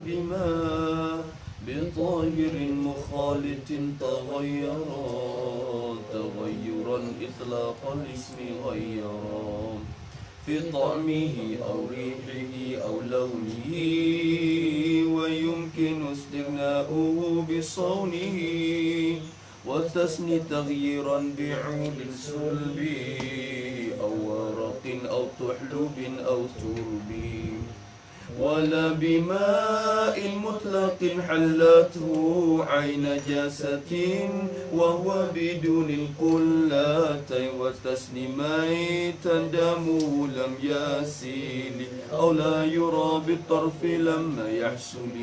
بما بطاهر مخالط تغيرا تغيرا إطلاق الاسم غيرا في طعمه أو ريحه أو لونه ويمكن استغناؤه بصونه والتثني تغييرا بعود السلب أو ورق أو تحلب أو ترب ولا بماء مطلق حلته عين نجاسة وهو بدون القلات والتثني ميتا دمه لم يسيل أو لا يرى بالطرف لما يحصل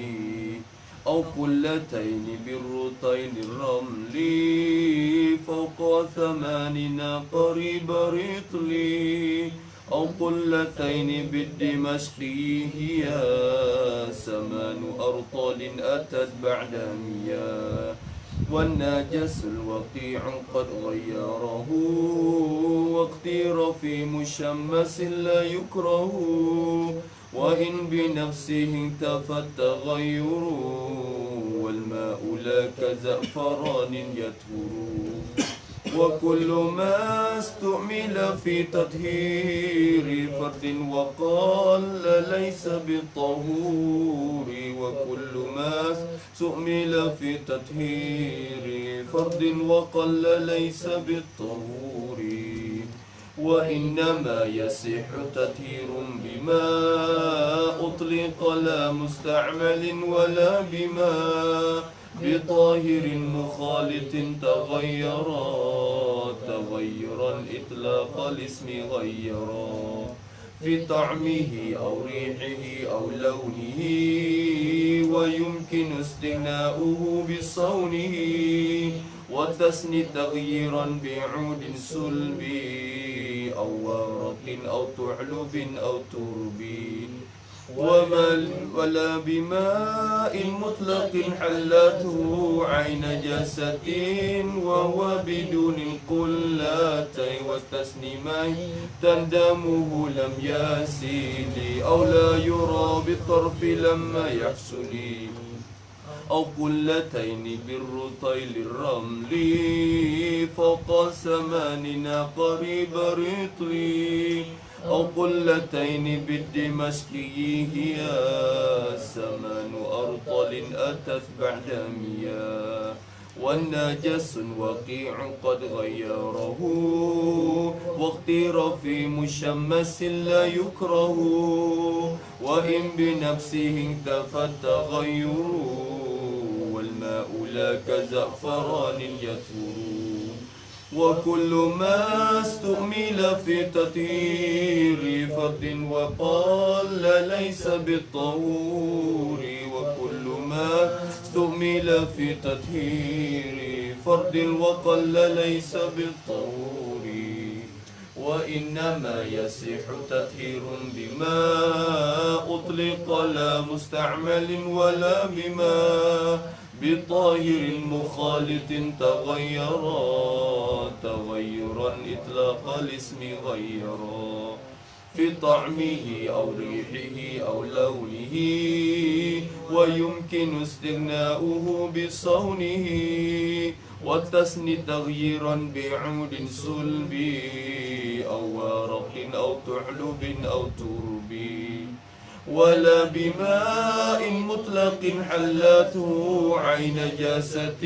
أو قلتين بالرطين الرمل فوق 8 قريب رطل أو قلتين بالدمشقي هي 8 أرطال أتت بعد 100 والنجس الوقيع قد غيره واختير في مشمس لا يكره وإن بنفسه انتفى التغير والماء لا كزعفران يطهر وكل ما استعمل في تطهير فرد وقال ليس بالطهور وكل ما استعمل في تطهير فرد وقال ليس بالطهور وإنما يصح تطهير بما أطلق لا مستعمل ولا بما بطاهر مخالط تغيرا إطلاق الاسم غيرا في طعمه أو ريحه أو لونه ويمكن استغناؤه بصونه والتثني تغييرا بعود سلبي أو ورق أو تعلب أو ترب ولا بماء مطلق حلته عين نجاسة وهو بدون القلات والتسنيمين تندمه لم يسيل أو لا يرى بالطرف لما يحصل أو قلتين بالرطيل الرمل فوق 8 قريب رطل أو قلتين بالدمشقي هي 8 أرطل أتت بعد 100 والنجس وقيع قد غيره واختير في مشمس لا يكره وإن بنفسه انتفى التغير والماء لا كزعفران يطهر وكل ما استعمل في تطهير فرد وقال ليس بالطهور وكل ما استعمل في تطهير فرد وقال ليس بالطهور وإنما يصح تطهير بما أطلق لا مستعمل ولا بما بطاهر مخالط تغيرا إطلاق الاسم غيرا في طعمه أو ريحه أو لونه ويمكن استغناؤه بصونه والتثني تغييرا بعود سلبي أو ورق أو تعلب أو ترب ولا بماء مطلق حلته عين نجاسة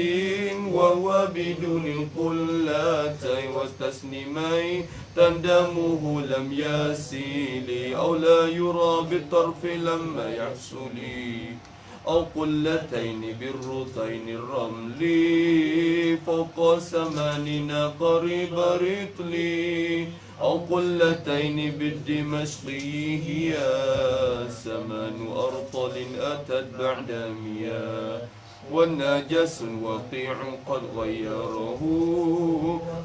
وهو بدون القلات والتسنيمين تندمه لم يسيل أو لا يرى بالطرف لما يحصل أو قلتين بالرطين الرمل فوق 8 قريب رطل أو قلتين بالدمشقي هي 8 أرطل أتت بعد 100 والنجس وقيع قد غيره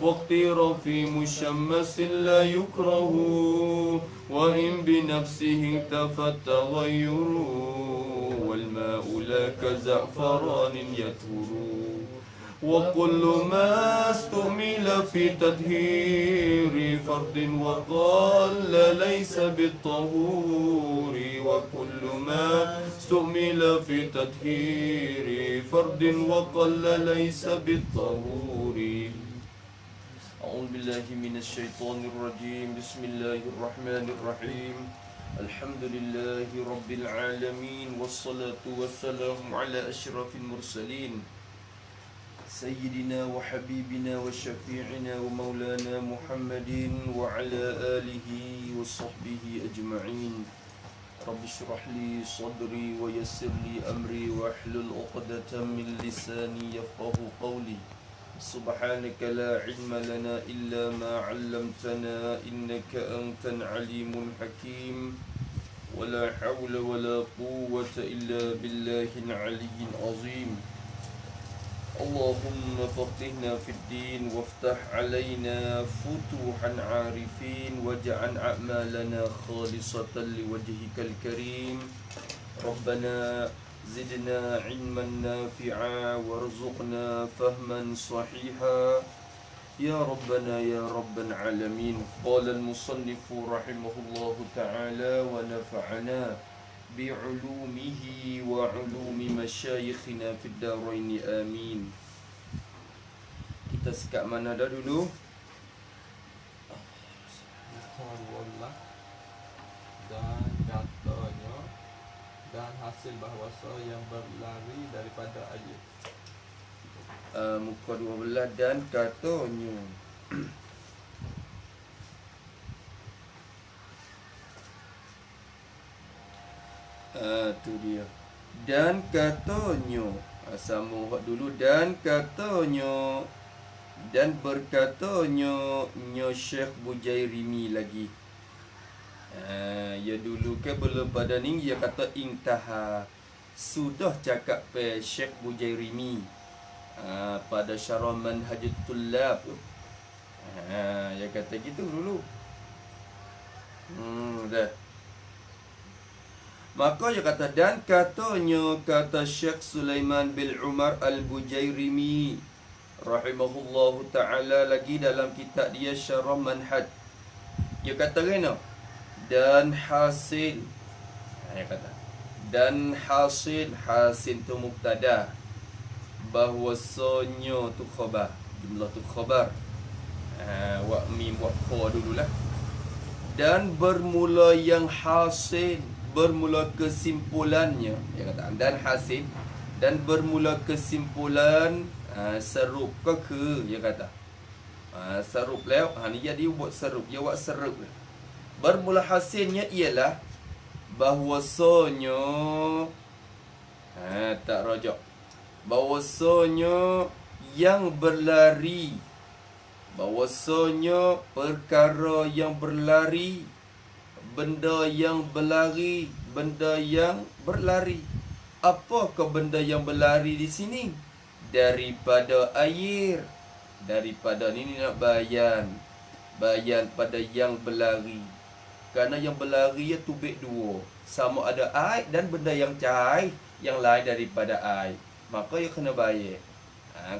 واختير في مشمس لا يكره وإن بنفسه انتفى التغير والماء لا كزعفران يطهر وكل ما استعمل في تطهير فرد وقل ليس بالطهور وكل ما استعمل في تطهير فرد وقل ليس بالطهور أعوذ بالله من الشيطان الرجيم بسم الله الرحمن الرحيم الحمد لله رب العالمين والصلاة والسلام على أشرف المرسلين سيدنا وحبيبنا وشفيعنا ومولانا محمد وعلى آله وصحبه أجمعين رب اشرح لي صدري ويسر لي أمري واحلل عقدة من لساني يفقه قولي سبحانك لا علم لنا إلا ما علمتنا إنك أنت العليم الحكيم ولا حول ولا قوة إلا بالله العلي العظيم اللهم فقهنا في الدين وافتح علينا فتوحا عارفين واجعل أعمالنا خالصة لوجهك الكريم ربنا زدنا علما نافعا وارزقنا فهما صحيحا يا ربنا يا رب العالمين قال المصنف رحمه الله تعالى ونفعنا بعلومه وعلوم مشايخنا في الدارين آمين. Kita sekat mana dah dulu? Dan katanya dan hasil bahawasa yang berlari daripada ayat. Muka 12 dan katanya. Tu dia. Dan katanya, sambung dulu. Dan katanya, dan berkatanya Syekh Bujairimi lagi. Ya dulu ke belum pada ni dia kata intaha. Sudah cakap pe Syekh Bujairimi pada syarah Manhajut Tullab tu. Dia kata gitu dulu. Dah. Maka dia kata dan katanya kata Syekh Sulaiman bin Umar Al-Bujairimi rahimahullahu ta'ala lagi dalam kitab dia Syarah Manhaj. Dia kata kena dan hasil. Dia kata dan hasil tu mubtada bahwasanya tu khabar, jumlah tu khabar. Wa mim wa kha dululah. Dan bermula yang hasil, bermula kesimpulannya. Dia kata dan hasil dan bermula kesimpulan serup ke dia kata. Serup lah. Ni jadi buat serup, dia buat serup. Bermula hasilnya ialah bahwasanya tak rajak. Bahwasanya yang berlari, bahwasanya perkara yang berlari, benda yang berlari, benda yang berlari. Apakah benda yang berlari di sini? Daripada air. Daripada ni nak bayan pada yang berlari. Kerana yang berlari ia tubik dua, sama ada air dan benda yang cair yang lain daripada air. Maka ia kena bayar.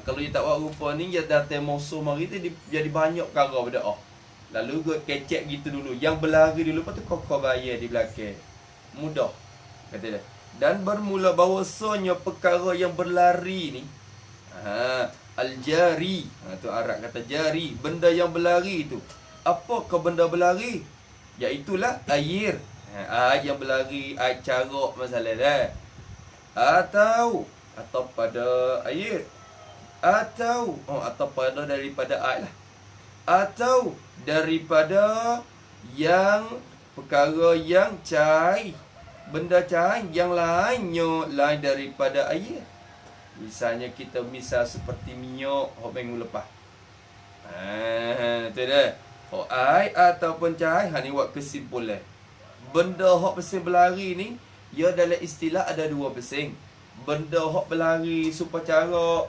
Kalau dia tak buat rupa ni, dia datang musuh mari tu jadi banyak perkara pada lalu gue kecek gitu dulu. Yang berlari dulu, lepas tu kau bayar di belakang. Mudah. Kata dia. Dan bermula bahawasanya perkara yang berlari ni, al-jari. Tu Arab kata jari. Benda yang berlari tu. Apakah benda berlari? Iaitulah air. Air yang berlari, air carok masalah dah. Atau pada air. Atau pada daripada air lah. Atau daripada yang perkara yang cair, benda cair yang lainnya lain daripada air. Misalnya kita seperti minyak minggu lepas. Tu dah. Air ataupun cair, ni buat kesimpulan. Benda hok pesing berlari ni, ia dalam istilah ada dua pesing. Benda hok berlari supaya cara,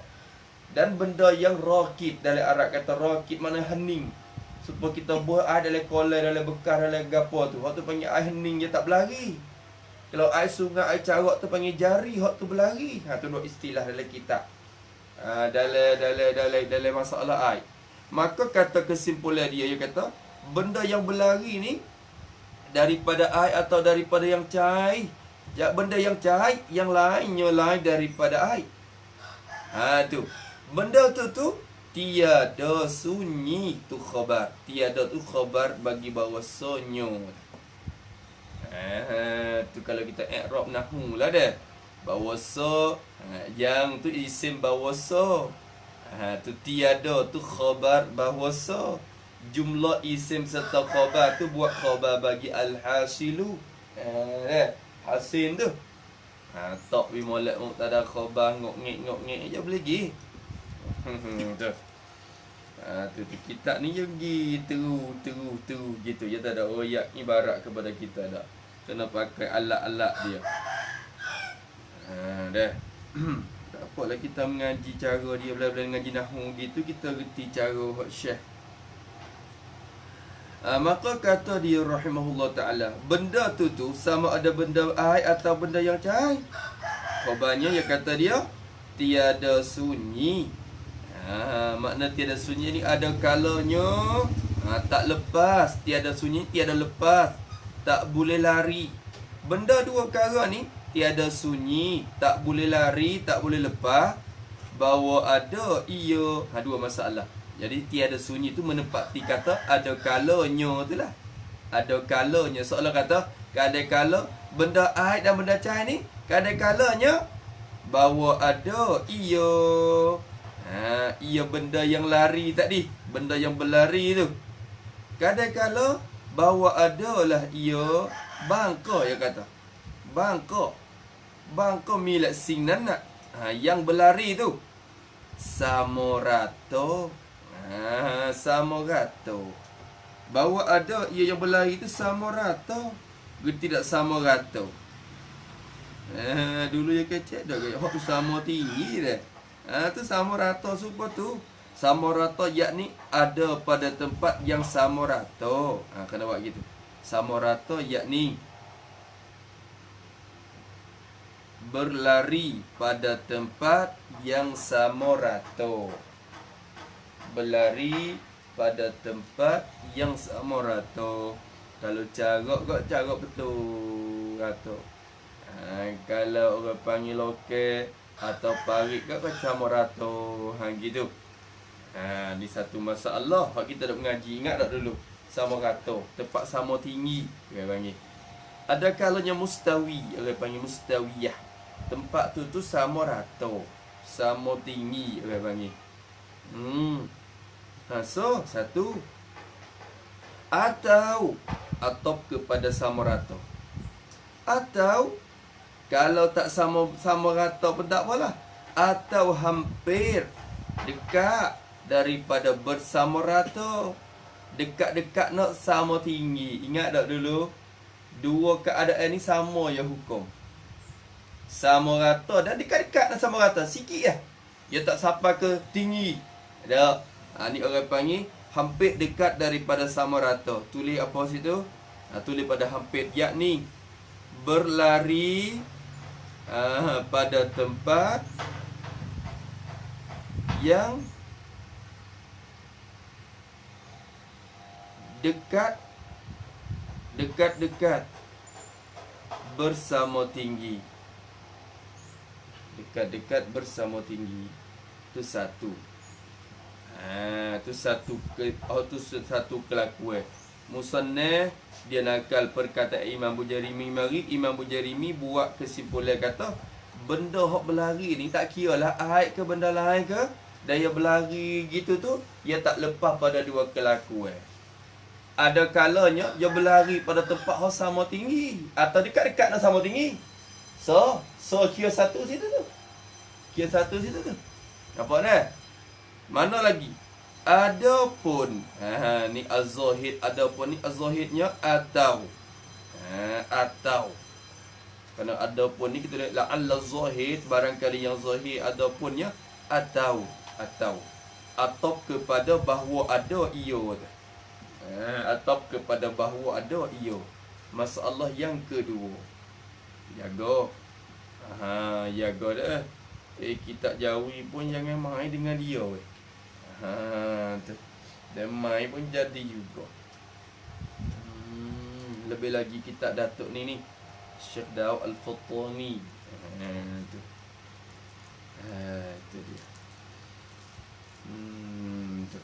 dan benda yang rakib. Dalam Arab kata rakib mana hening. Supaya kita buat air dalam kolam, dalam bekas, dalam gapo tu. Hok tu panggil air hening, dia tak berlari. Kalau air sungai, air carak tu panggil jari, hok tu berlari. Tu dua istilah dalam kitab. dalam masalah air. Maka kata kesimpulan dia kata benda yang berlari ni daripada air atau daripada yang cair. Ya, benda yang cair yang lainnya lain daripada air. Tu. Benda tu tiada sunyi tu khabar. Tiada tu khabar bagi bahawasanya. Tu kalau kita i'rab nahwu lah dah. Bahawasa yang tu isim bahawasa. Tu tiada tu khabar bahawasa. Jumlah isim serta khabar tu buat khabar bagi al-hasilu. Hasin tu. Tak bimolak muktada khabar ngok-ngek je boleh lagi. Tu. Tu kitab ni je gitu gitu. Dia tak ada royak ibarat kepada kita dah. Kena pakai alat-alat dia. Dah. Tak apalah kita mengaji cara dia bela-bela mengaji nahwu gitu, kita reti cara hak syekh. Maka kata dia rahimahullah ta'ala, benda tu sama ada benda air atau benda yang cair. Khabarnya dia kata dia tiada sunyi. Makna tiada sunyi ni ada kalanya tak lepas. Tiada sunyi, tiada lepas. Tak boleh lari. Benda dua perkara ni tiada sunyi, tak boleh lari, tak boleh lepas. Bahawa ada ia dua masalah. Jadi tiada sunyi tu menepati kata ada kalanya tu lah. Ada kalanya. Seolah kata kadang-kala benda air dan benda cair ni kadang-kalanya bahawa ada ia. Ia benda yang lari tadi, benda yang berlari tu. Kadang-kala bahawa adalah ia bangka, dia kata. Bangka milik sing nanak. Yang berlari tu samorato. Samorato. Bahawa ada ia yang berlari tu samorato. Tidak samorato. Dulu yang kecil dah gaya hak tu sama tinggi dah. Tu samorato super tu. Samorato yakni ada pada tempat yang samorato. Kena buat gitu. Samorato yakni berlari pada tempat yang samorato. Berlari pada tempat yang samorato. Kalau carok betul kata. Kalau orang panggil lokal atau parit kat samorato gitu. Ni satu masalah hak kita dak mengaji. Ingat tak dulu? Samorato, tempat sama tinggi dia panggil. Ada kalanya mustawi, orang panggil mustawiyah. Tempat tu samorato, sama tinggi orang panggil. So satu atau kepada samorato. Atau kalau tak sama rata pun tak apalah. Atau hampir dekat daripada bersama rata. Dekat-dekat nak sama tinggi. Ingat tak dulu? Dua keadaan ni sama ya hukum. Sama rata dan dekat-dekat nak sama rata. Sikit lah. Dia tak sampai ke tinggi. Tak. Ni orang panggil hampir dekat daripada sama rata. Tulis apa situ? Tulis pada hampir. Yakni berlari pada tempat yang dekat bersama tinggi. Dekat bersama tinggi. Itu satu. Itu satu kelakuan. Musannaf dia nakal perkataan Imam Bujarimi mari. Imam Bujarimi buat kesimpulan kata benda hok berlari ni tak kira lah air ke benda lain ke, dia berlari gitu tu dia tak lepas pada dua kelakuan. Ada kalanya dia berlari pada tempat hok sama tinggi atau dekat-dekat nak sama tinggi. So kira satu situ tu. Nampak dah? Mana lagi? Adapun ni az-zahid, adapun ni az-zahidnya atau kerana adapun ni kita lihat la'alla zahid, barangkali yang zahid adapunnya atau kepada bahawa ada ia. Atau kepada bahawa ada ia. Masalah yang kedua. Jaga dah. Kitab Jawi pun jangan main dengan dia weh. Tu. Dan main pun jadi juga. Lebih lagi kitab Datuk ni Syekh Daud Al-Fattani. Tu. Tu dia. Tu.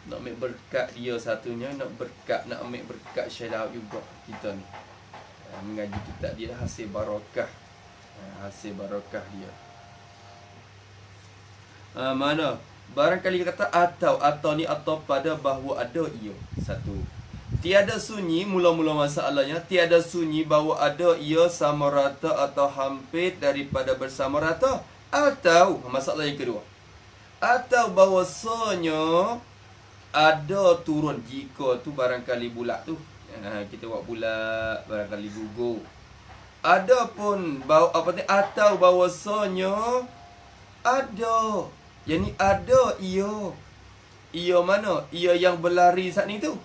Nak ambil berkat dia satunya, nak ambil berkat Syekh Daud juga kita ni. Mengaji kitab dia hasil barakah. Hasil barakah dia. Mana? Barangkali kata atau ni atau pada bahawa ada ia. Satu. Tiada sunyi, mula-mula masalahnya, tiada sunyi bahawa ada ia sama rata atau hampir daripada bersama rata. Atau, masalah yang kedua. Atau bahawasanya ada turun. Jika tu barangkali bulat tu. Kita buat bulat, barangkali gugur. Adapun atau bahawasanya ada. Yang ni ada ia. Ia mana? Ia yang berlari saat ni tu.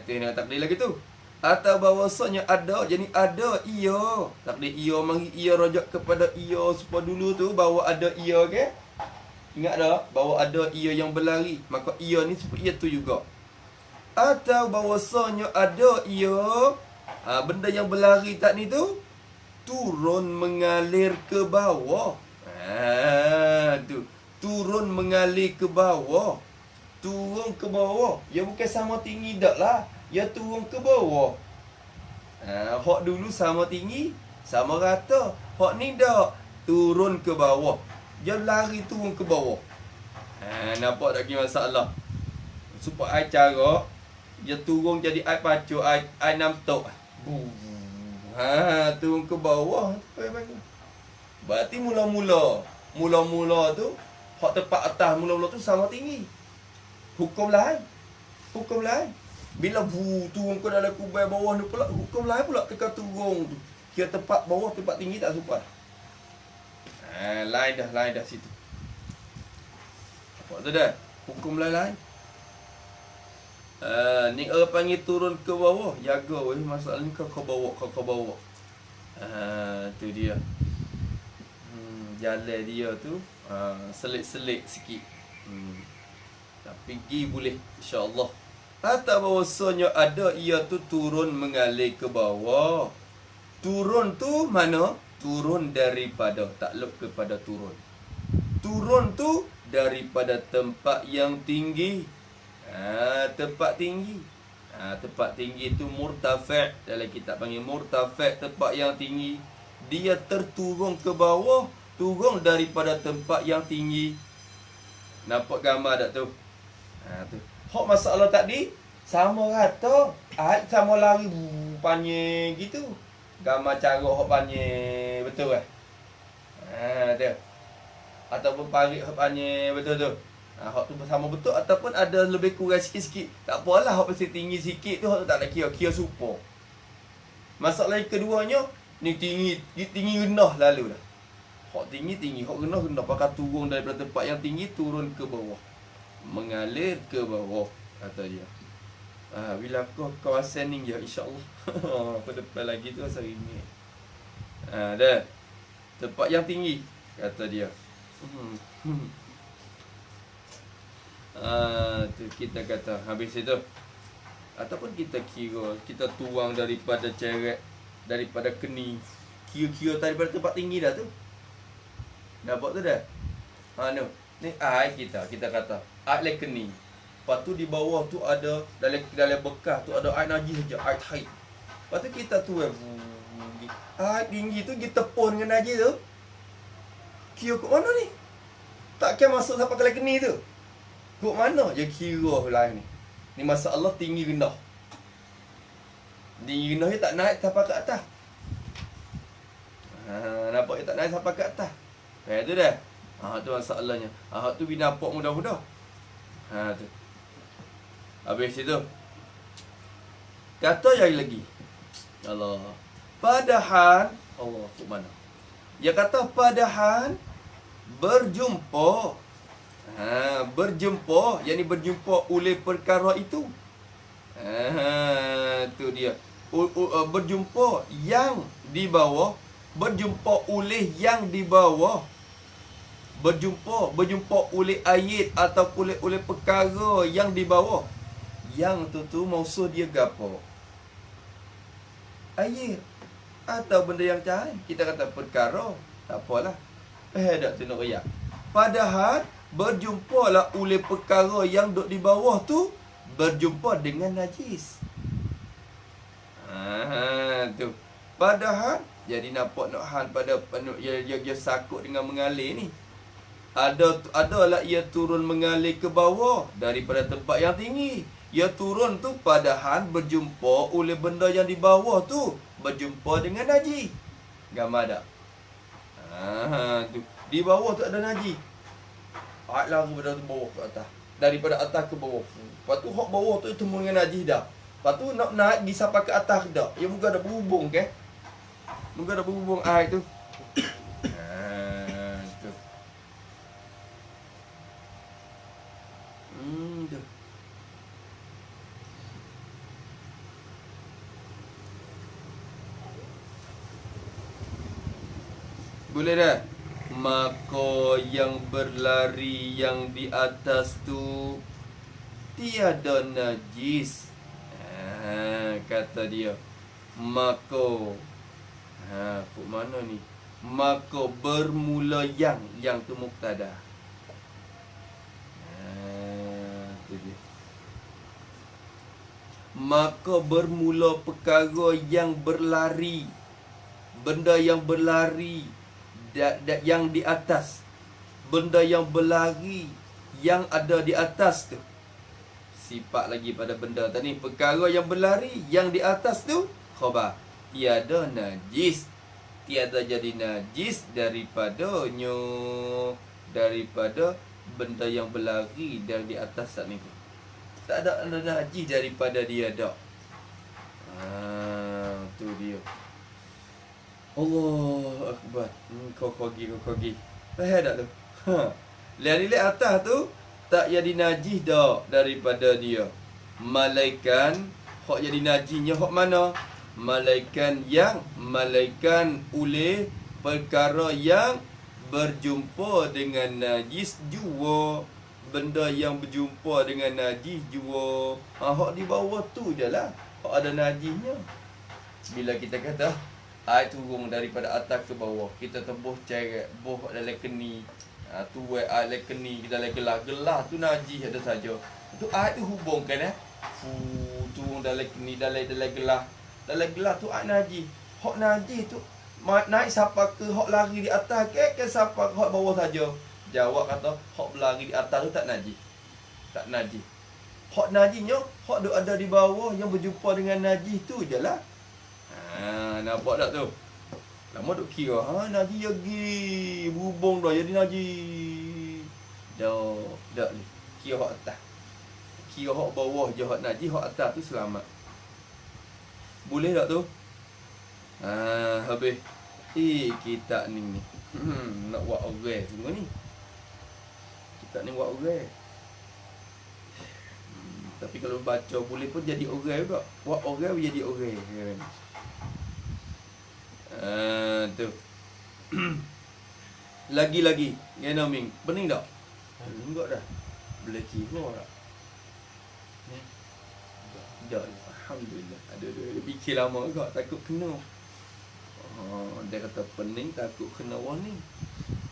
Tu yang takdir lagi tu. Atau bahawasanya ada. Jadi ada ia. Takdir ia mari ia rojak kepada ia supaya dulu tu bahawa ada ia ke? Ingat dah bahawa ada ia yang berlari. Maka ia ni seperti itu juga. Atau bahawasanya ada ia. Benda yang berlari tak ni tu turun mengalir ke bawah. Tu turun mengalir ke bawah. Turun ke bawah. Ya bukan sama tinggi dak lah. Ya turun ke bawah. Hak dulu sama tinggi, sama rata. Hak ni dak, turun ke bawah. Dia lari turun ke bawah. Nampak tak kira masalah. Supaya air cara dia turun jadi air pacu, air namtok. Turun ke bawah. Berarti mula-mula tu hak tempat atas mula-mula tu sama tinggi. Hukum lain. Bila turun ke dalam kubur bawah ni pula hukum lain pula tekan turun tu. Kira tempat bawah tempat tinggi tak serupa. Lain dah situ. Apa tu dah? Hukum lain. Ni orang panggil turun ke bawah. Jaga weh masalah ni kau bawa. Tu dia. Jalan dia tu selit-selit sikit. Tapi pergi boleh insya-Allah. Atau bahawasanya ada ia tu turun mengalir ke bawah. Turun tu mana? Turun daripada, takluk kepada turun. Turun tu daripada tempat yang tinggi. Tempat tinggi. Tempat tinggi tu murtafa'. Dalam kitab panggil murtafa', tempat yang tinggi. Dia terturun ke bawah. Turun daripada tempat yang tinggi. Nampak gambar tak tu? Tu. Hak masalah tadi sama rata. Sama lari panjang gitu. Gambar cara hak panjang betul tu. Ataupun parit hak panjang betul tu. Hak tu sama betul ataupun ada lebih kurang sikit-sikit. Tak apalah hak pasal tinggi sikit tu hak tu tak ada kira super. Masalah yang keduanya ni tinggi rendah lalu dah. Hak tinggi, hak rendah. Pakai turun daripada tempat yang tinggi, turun ke bawah. Mengalir ke bawah, kata dia. Bila aku kawasan ni je, insya-Allah. Ke depan lagi tu asal ini. Dah. Tempat yang tinggi, kata dia. Tu kita kata habis itu. Ataupun kita kira, kita tuang daripada ceret, daripada keni. Kira-kira daripada tempat tinggi dah tu. Nampak tu dah? Ni air kita kata air lekeni. Lepas tu di bawah tu ada dalam bekas tu ada air najis saja, air haid. Lepas tu kita tuang air tinggi tu kita tepun dengan najis tu. Kira kat mana ni? Takkan masuk sampai ke lekeni tu. Kat mana je kira lain ni. Ni masalah tinggi rendah. Tinggi rendah dia tak naik sampai ke atas. Nampak dia tak naik sampai ke atas. Tu dah. Tu masalahnya. Tu bila nampak mudah-mudah. Tu. Habis itu. Kata yang lagi. Allah. Padahal Allah subhanahu. Dia kata padahal berjumpa. Berjumpa, yakni berjumpa oleh perkara itu. Tu dia. Berjumpa yang di bawah berjumpa oleh yang di bawah. Berjumpa oleh ayat atau oleh perkara yang di bawah. Yang tu maksud dia gapo? Ayat atau benda yang cair. Kita kata perkara, tak apalah. Tak tu nak royak. Padahal berjumpalah oleh perkara yang duk di bawah tu berjumpa dengan najis. Tu. Padahal jadi nampak nak hal pada dia sakut dengan mengalir ni. Adalah ia turun mengalir ke bawah daripada tempat yang tinggi. Ia turun tu padahal berjumpa oleh benda yang di bawah tu berjumpa dengan najis. Gambar tak? Tu. Di bawah tu ada najis. Hak lari daripada bawah ke atas. Daripada atas ke bawah. Lepas tu hak bawah tu temu dengan najis dah. Lepas tu nak naik pergi sampai ke atas dah. Ya muka ada berhubung ke? Muka ada berhubung air tu. Tu. Tu. Boleh dah? Maka yang berlari yang di atas tu tiada najis. Kata dia. Maka kok mana ni? Maka bermula yang tu mubtada. Tu dia. Maka bermula perkara yang berlari. Benda yang berlari yang di atas. Benda yang berlari yang ada di atas tu. Sifat lagi pada benda tadi. Perkara yang berlari yang di atas tu khabar. Tiada najis. Tiada jadi najis daripadanya. Daripada benda yang berlari dari di atas saat ni tu. Tak ada najis daripada dia dak. Tu dia. Allah Akbar. Kau kogi. Faham tak tu? Lihat atas tu tak jadi najis dak daripada dia. Malaikan hak jadi najisnya hak mana? Malaikan oleh perkara yang berjumpa dengan najis jua. Benda yang berjumpa dengan najis jua. Hak di bawah tu je lah. Hak ada najisnya. Bila kita kata air turun daripada atas ke bawah, kita tembus ceret, boh dalam keni. Tuai air dalam keni, dalam gelas tu najis ada saja. Tu air tu hubungkan turun dalam keni, dalam gelas. Dalam gelas tu air najis. Hak najis tu naik siapa ke hak lari di atas ke siapa ke hak bawah saja. Jawab kata hak berlari di atas tu tak najis. Tak najis. Hak najisnya hak duk ada di bawah yang berjumpa dengan najis tu je lah. Nampak tak tu? Lama duk kira. Najis lagi. Berhubung dah jadi najis. Dak ni. Kira hak atas. Kira hak bawah je hak najis, hak atas tu selamat. Boleh tak tu? Habis. Kita ni. Nak buat orang semua ni. Kita ni buat orang. Tapi kalau baca boleh pun jadi orang juga. Buat orang jadi orang. Tu. Lagi-lagi. Gana Ming. Pening tak? Enggak dah. Boleh kira tak? Dah. Alhamdulillah. Ada fikir lama juga. Takut kena. Dia kata pening. Takut kena warning.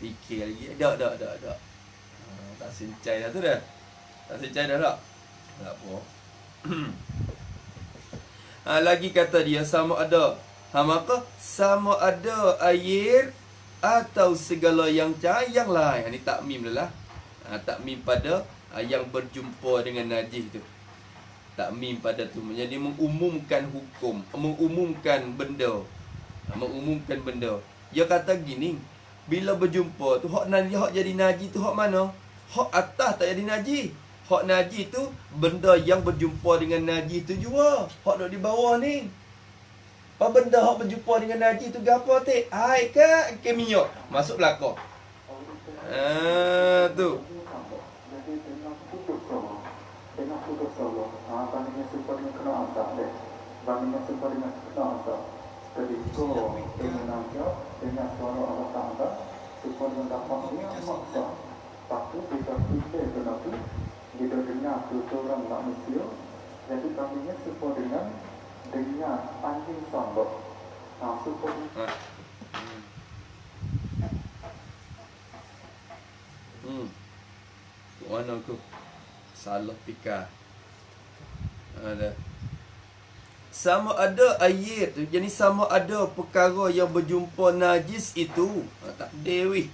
Fikir lagi. Tak. Tak sencai dah tu dah. Tak sencai dah tak? Tak apa. Lagi kata dia sama ada. Maka sama ada air atau segala yang cair yang lain. Ini takmim lah. Takmim pada yang berjumpa dengan najis tu. Takmim pada tu. Jadi mengumumkan hukum. Mengumumkan benda. Dia kata gini. Bila berjumpa tu, hak jadi najis tu hak mana? Hak atas tak jadi najis. Hak najis tu benda yang berjumpa dengan najis tu juga. Hak duduk di bawah ni. Apa benda hak berjumpa dengan najis tu gapo te? Air ke minyak? Masuk belakang. Tu. Ketika menajak dengan suara Allah Ta'ala supaya mendapatnya maksa. Tapi kita kenapa kita dengar tuturan manusia, jadi kaminya supaya dengan anjing sambal. Nah, supaya Mana aku salah fikar. Ada. Sama ada ayat tu, jadi sama ada perkara yang berjumpa najis itu. Tak dewi.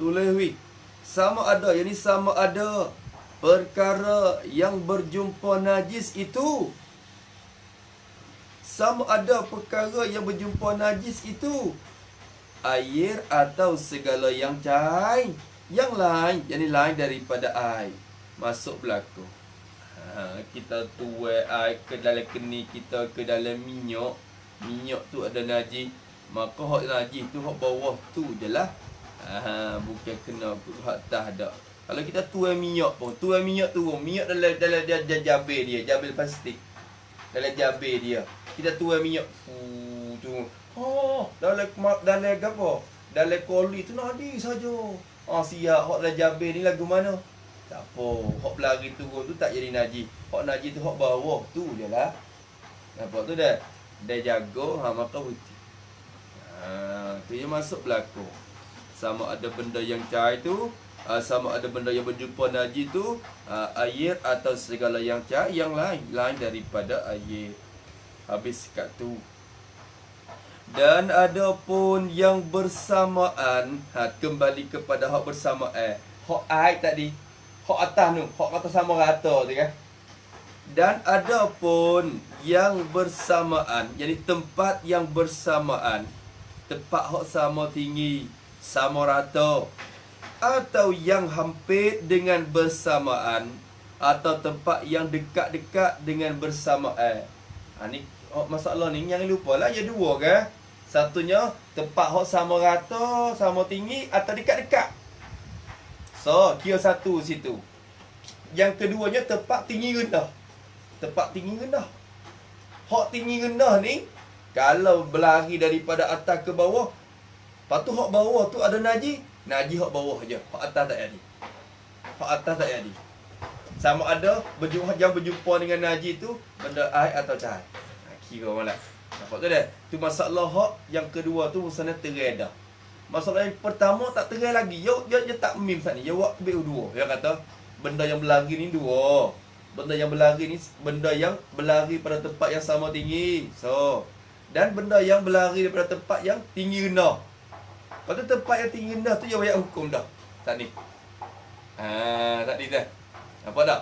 Tulis wi. Sama ada, jadi sama ada perkara yang berjumpa najis itu. Sama ada perkara yang berjumpa najis itu. Air atau segala yang cair. Yang lain, jadi lain daripada air. Masuk berlaku. Kita tuai air ke dalam keni kita, ke dalam minyak. Minyak tu ada najis. Maka hak najis tu hak bawah tu je lah. Bukan kena hak atas dak. Kalau kita tuai minyak pun, tuai minyak turun. Minyak dalam dia jabir dia, jabir plastik. Dalam jabir dia. Kita tuai minyak. Turun. Dalam apa? Dalam koli tu najis saja. Siap hak dalam jabir ni lagu mana? Tak apa. Hak berlari turun tu tak jadi najis. Hak najis tu hak bawah tu je lah. Nampak tu dah? Dia jaga, maka putih. Tu yang masuk berlaku. Sama ada benda yang cair tu, sama ada benda yang berjumpa najis tu, air atau segala yang cair yang lain daripada air. Habis kat tu. Dan ada pun yang bersamaan, kembali kepada hak bersamaan. Hak air tadi, hak atas tu, hak kata sama rata tu kan. Dan ada pun yang bersamaan, jadi tempat yang bersamaan, tempat hak sama tinggi, sama rata, atau yang hampir dengan bersamaan, atau tempat yang dekat-dekat dengan bersamaan. Ni masalah ni jangan lupa lah, ada dua kan. Satunya tempat hak sama rata, sama tinggi atau dekat-dekat. So, kira satu situ. Yang keduanya tempat tinggi rendah. Tempat tinggi rendah. Hak tinggi rendah ni kalau berlari daripada atas ke bawah, lepas tu hak bawah tu ada najis, najis hak bawah je. Hak atas tak jadi. Hak atas tak jadi. Sama ada berjumpa dengan najis tu benda air atau cair. Kira malah. Nampak tu dah? Tu masalah hak yang kedua tu sana terai dah. Masalah yang pertama tak terai lagi. Dia tak mim sat ni. Dia buat ambil dua. Dia kata benda yang berlari ni dua. Benda yang berlari ni benda yang berlari pada tempat yang sama tinggi. So, dan benda yang berlari daripada tempat yang tinggi rendah. Pada tempat yang tinggi rendah tu dia banyak hukum dah. Tak ni. Tak ni dah. Apa tak?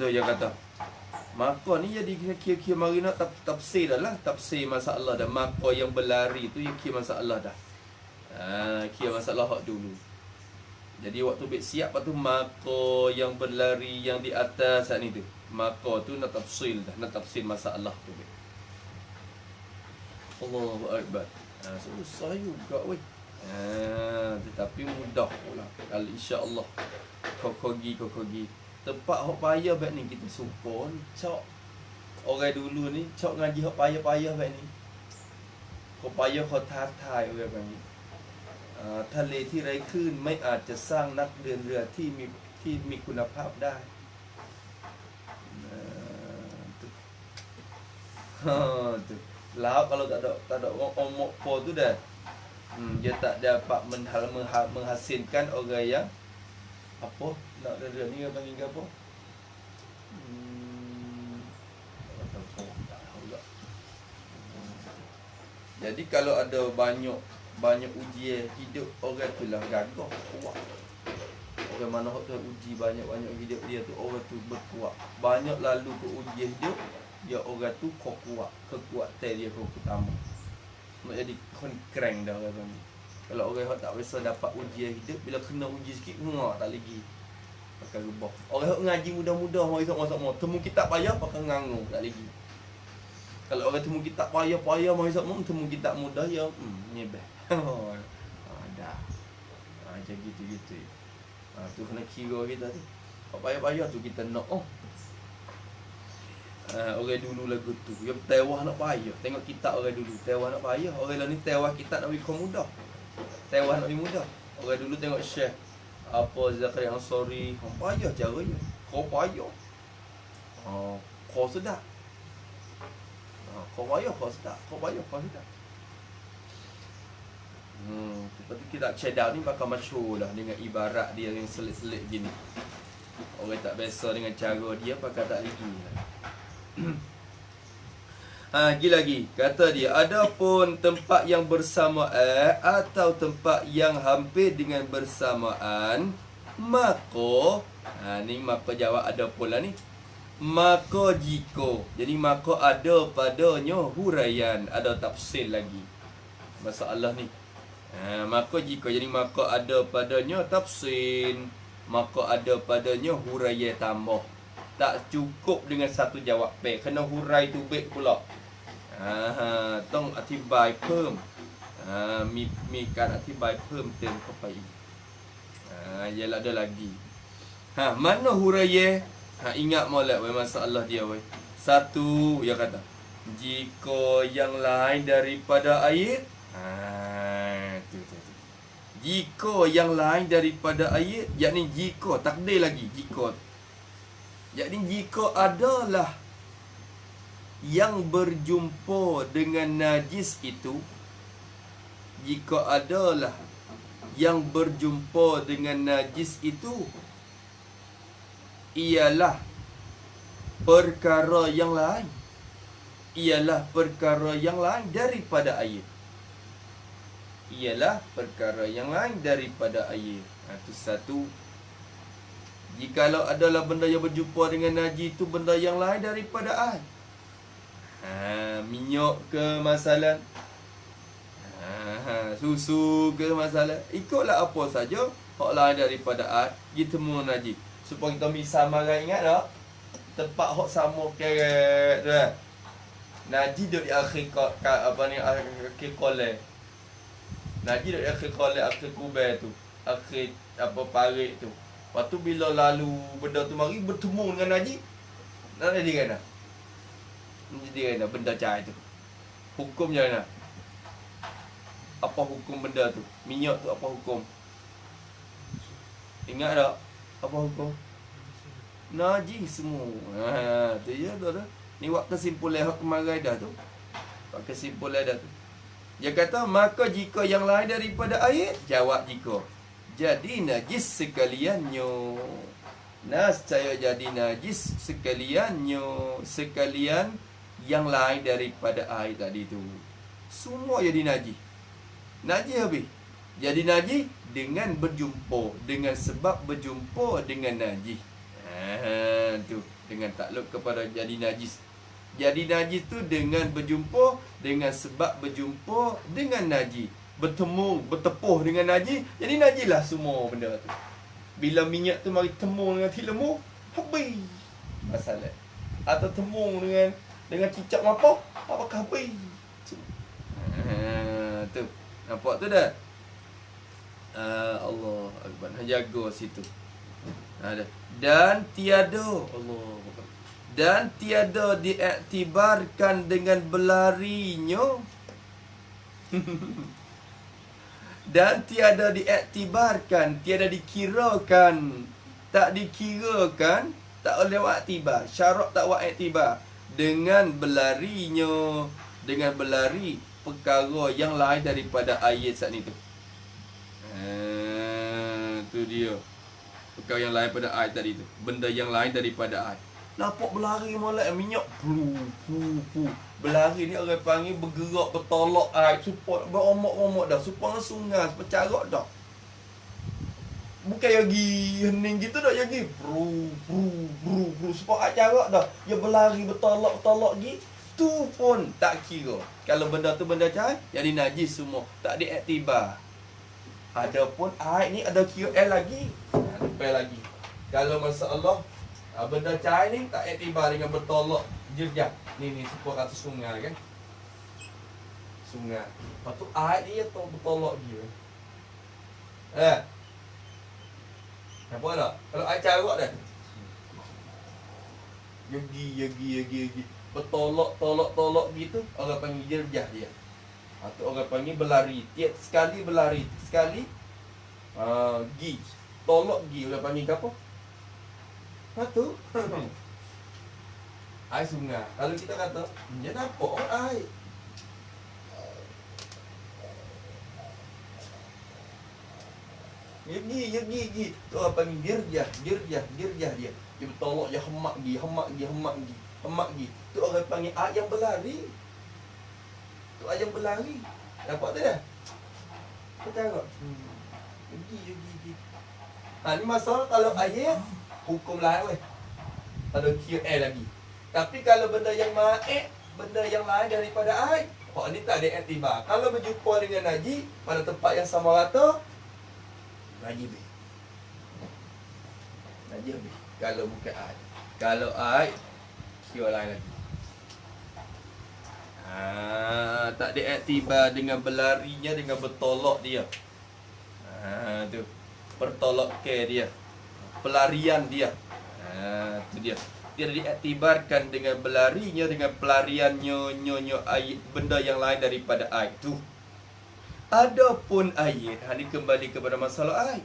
Tu dia kata. Maka ni jadi kira-kira mari nak tafsir dah lah. Tafsir masalah dah. Maka yang berlari tu kira masalah dah. Kira masalah hak dulu. Jadi waktu bet siap lepas tu maka yang berlari yang di atas saat ni tu. Maka tu nak tafsir dah. Nak tafsir masalah tu. Allahu Akbar. Susah juga weh. Tetapi mudah pula. Kalau insya-Allah kokogi. Tempat hok payah baik ni kita sukon cok. Orang dulu ni cok ngaji hok payah baik ni. Hok payah hokท้าทายorang baik ni. ทะเลที่ไร้คลื่นไม่อาจจะสร้างนักเดินเรือที่มีคุณภาพได้ Laut kalau tak ada omok po tu dah. Dia tak dapat menghasilkan orang yang apa nak ria ni dia panggil apa? Jadi kalau ada banyak ujian hidup orang tu lah gagah kuat. Orang mana hak tu uji banyak hidup dia tu orang tu berkuat. Banyak lalu ke ujian hidup dia orang tu kuat, kekuatan dia utama. Nak jadi konkreng dah orang ni. Kalau orang hak tak biasa dapat ujian hidup, bila kena uji sikit ngak tak lagi. Pakai rubah. Orang hak ngaji mudah-mudah mau isap-isap mau temu kitab payah pakai ngangu tak lagi. Kalau orang temu kitab payah mau isap mau temu kitab mudah ya nyebeh. Dah. Macam gitu. Tu kena kira kita tu. Payah-payah tu kita nak. Orang dulu lagu tu. Dia tewah nak payah. Tengok kitab orang dulu. Tewah nak payah. Orang lah ni tewah kitab nak bagi kau mudah. Tewah nak bagi mudah. Orang dulu tengok Syekh apa Zakaria Ansari. Payah caranya. Kau payah. Kau sedap. Kau payah kau sedap. Kau payah kau sedap. Lepas tu kita Cheddar ni bakal masyhur lah dengan ibarat dia yang selit-selit gini. Orang tak biasa dengan cara dia pakai tak lagi lah. Lagi kata dia, adapun tempat yang bersamaan atau tempat yang hampir dengan bersamaan, maka ni maka jawab adapun lah ni. Maka jika, jadi maka ada padanya huraian, ada tafsir lagi masalah ni. Maka jika, jadi maka ada padanya tafsir, maka ada padanya huraian tambah. Tak cukup dengan satu jawab baik, kena hurai tu baik pula. Tong อธิบายเพิ่ม มีการอธิบายเพิ่มเติมเข้าไปอีก ialah ada lagi. Mana huraian? Ingat molek wei masalah dia wei. Satu, dia kata jika yang lain daripada ayat, tu. Jika yang lain daripada ayat, yakni jika takdir lagi, jika. Yakni jika adalah yang berjumpa dengan najis itu, jika adalah yang berjumpa dengan najis itu ialah perkara yang lain, ialah perkara yang lain daripada air, ialah perkara yang lain daripada air. Itu satu. Jikalau adalah benda yang berjumpa dengan najis itu benda yang lain daripada air, minyak ke masalah, susu ke masalah, ikutlah apa saja hak lain daripada air kita temu najis. Supaya kita misal marah, ingat tak tempat hak sama keret tu kan, najis duduk di akhir akhir kolej, najis duduk di akhir kolej, akhir kubel tu, akhir apa parit tu. Lepas tu bila lalu benda tu mari bertemu dengan najis, nak jadi kan? Jadi kan benda cair tu. Hukumnya mana? Apa hukum benda tu? Minyak tu apa hukum? Ingat tak? Apa hukum? Najis semua. Tu je tu dah. Ni waktu kesimpulan hak kemarin dah tu. Waktu kesimpulan dah tu. Dia kata maka jika yang lain daripada air, jawab jika. Jadi najis sekaliannya. Nescaya jadi najis sekaliannya, sekalian yang lain daripada air tadi tu. Semua jadi najis. Najis habis. Jadi najis dengan berjumpa, dengan sebab berjumpa dengan najis. Tu dengan takluk kepada jadi najis. Jadi najis tu dengan berjumpa, dengan sebab berjumpa dengan najis. Bertemu, bertepuh dengan najis, jadi najislah semua benda tu. Bila minyak tu mari temu dengan tilemu, habis masalah. Atau temu dengan cicak mapau, apakah habis? Tu. Nampak tu dah? Allah Akbar. Jaga situ. Dan tiada dan tiada diiktibarkan dengan berlarinya dan tiada diiktibarkan, tiada dikirakan, tak dikirakan, tak oleh iktibar, syarat tak buat iktibar dengan berlarinya, dengan berlari perkara yang lain daripada ayat saat ni tu. Tu dia. Perkara yang lain pada ayat tadi tu, benda yang lain daripada ayat. Nampak berlari molek minyak berlari ni orang panggil bergerak bertolak air supaya beromok-omok dah, supaya sungai bercarak dah. Bukan lagi hening gitu dah, lagi supaya carak dah. Dia berlari bertolak gitu pun tak kira. Kalau benda tu benda cair, jadi najis semua, tak diiktibar. Adapun air ni ada kira lagi, lebih lagi. Kalau masalah benda cair ni tak iktibar dengan bertolak jerjak. Ni supaya kata sungai kan. Sungai. Lepas tu air dia tu bertolak dia. Nampak tak? Kalau air carak dah. Yagi. Bertolak gitu, orang panggil jerjah dia. Atau orang panggil berlari. Tiap sekali berlari, sekali gi. Tolak gi, orang panggil apa? Tu. Air sungai. Kalau kita kata, dia nampak air. Yagi. Tu orang panggil jerjah dia. Dia bertolak, dia hemak gi. Tu orang panggil ayam berlari. Tu ayam berlari. Nampak tak dah? Kau tengok. Yagi. Ni masalah kalau ayat, hukum lain weh. Kalau QL lagi. Tapi kalau benda yang ma'id, benda yang lain daripada air, ni tak ada iktibar. Kalau berjumpa dengan najis pada tempat yang sama rata, najis habis. Kalau bukan air. Kalau air, kira lain lagi. Tak ada iktibar dengan berlarinya, dengan bertolak dia. Tu. Bertolak ke dia. Pelarian dia. Tu dia. Dia diiktibarkan dengan berlarinya, dengan pelariannya air, benda yang lain daripada air tu. Adapun air, ni kembali kepada masalah air.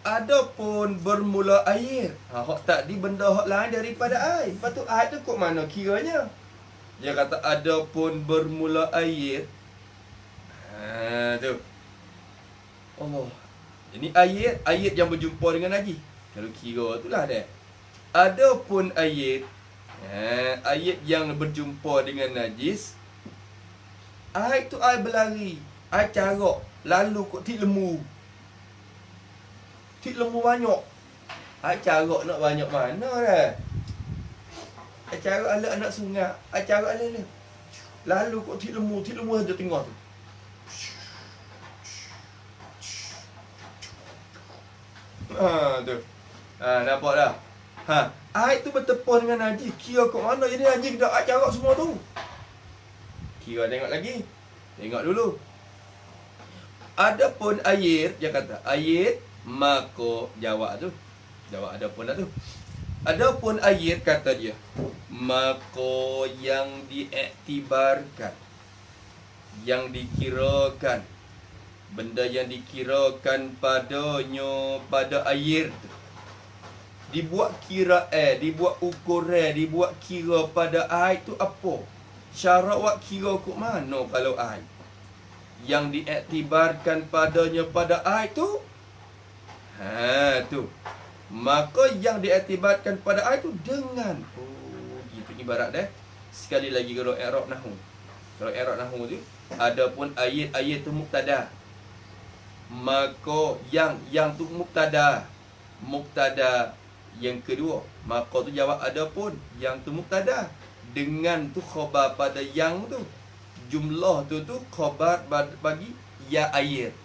Adapun bermula air, hak tadi benda hak lain daripada air. Lepas tu air tu kok mana kiranya? Dia kata adapun bermula air. Tu. Allah. Ini ayat yang berjumpa dengan najis. Kalau kira itulah dia. Adapun ayat yang berjumpa dengan najis, air tu air berlari, air carak, lalu kok tik lemu. Tik lemu banyak. Air carak nak banyak mana dah? Air carak ala anak sungai, air carak ala. Lalu kok tik lemu saja tengok tu. Tu. Nampak dah? Air tu bertepun dengan najis. Kira kat mana jadi najis dah air carak semua tu. Kira tengok lagi. Tengok dulu. Adapun air, dia kata air, maka jawab tu. Jawab adapun dah tu. Adapun air kata dia, maka yang diiktibarkan, yang dikirakan, benda yang dikirakan padanya pada air tu, dibuat dibuat ukuran, dibuat kira pada air tu apa? Syarat buat kira kok mana kalau air? Yang diiktibarkan padanya pada air tu, tu. Maka yang diiktibarkan pada air tu dengan, gitu ibarat dah. Sekali lagi kalau i'rab nahwu. Kalau i'rab nahwu tu, adapun ayat tu mubtada. Maka yang tu mubtada yang kedua, maka tu jawab adapun, yang tu mubtada, dengan tu khabar pada yang tu, jumlah tu khabar bagi ya air.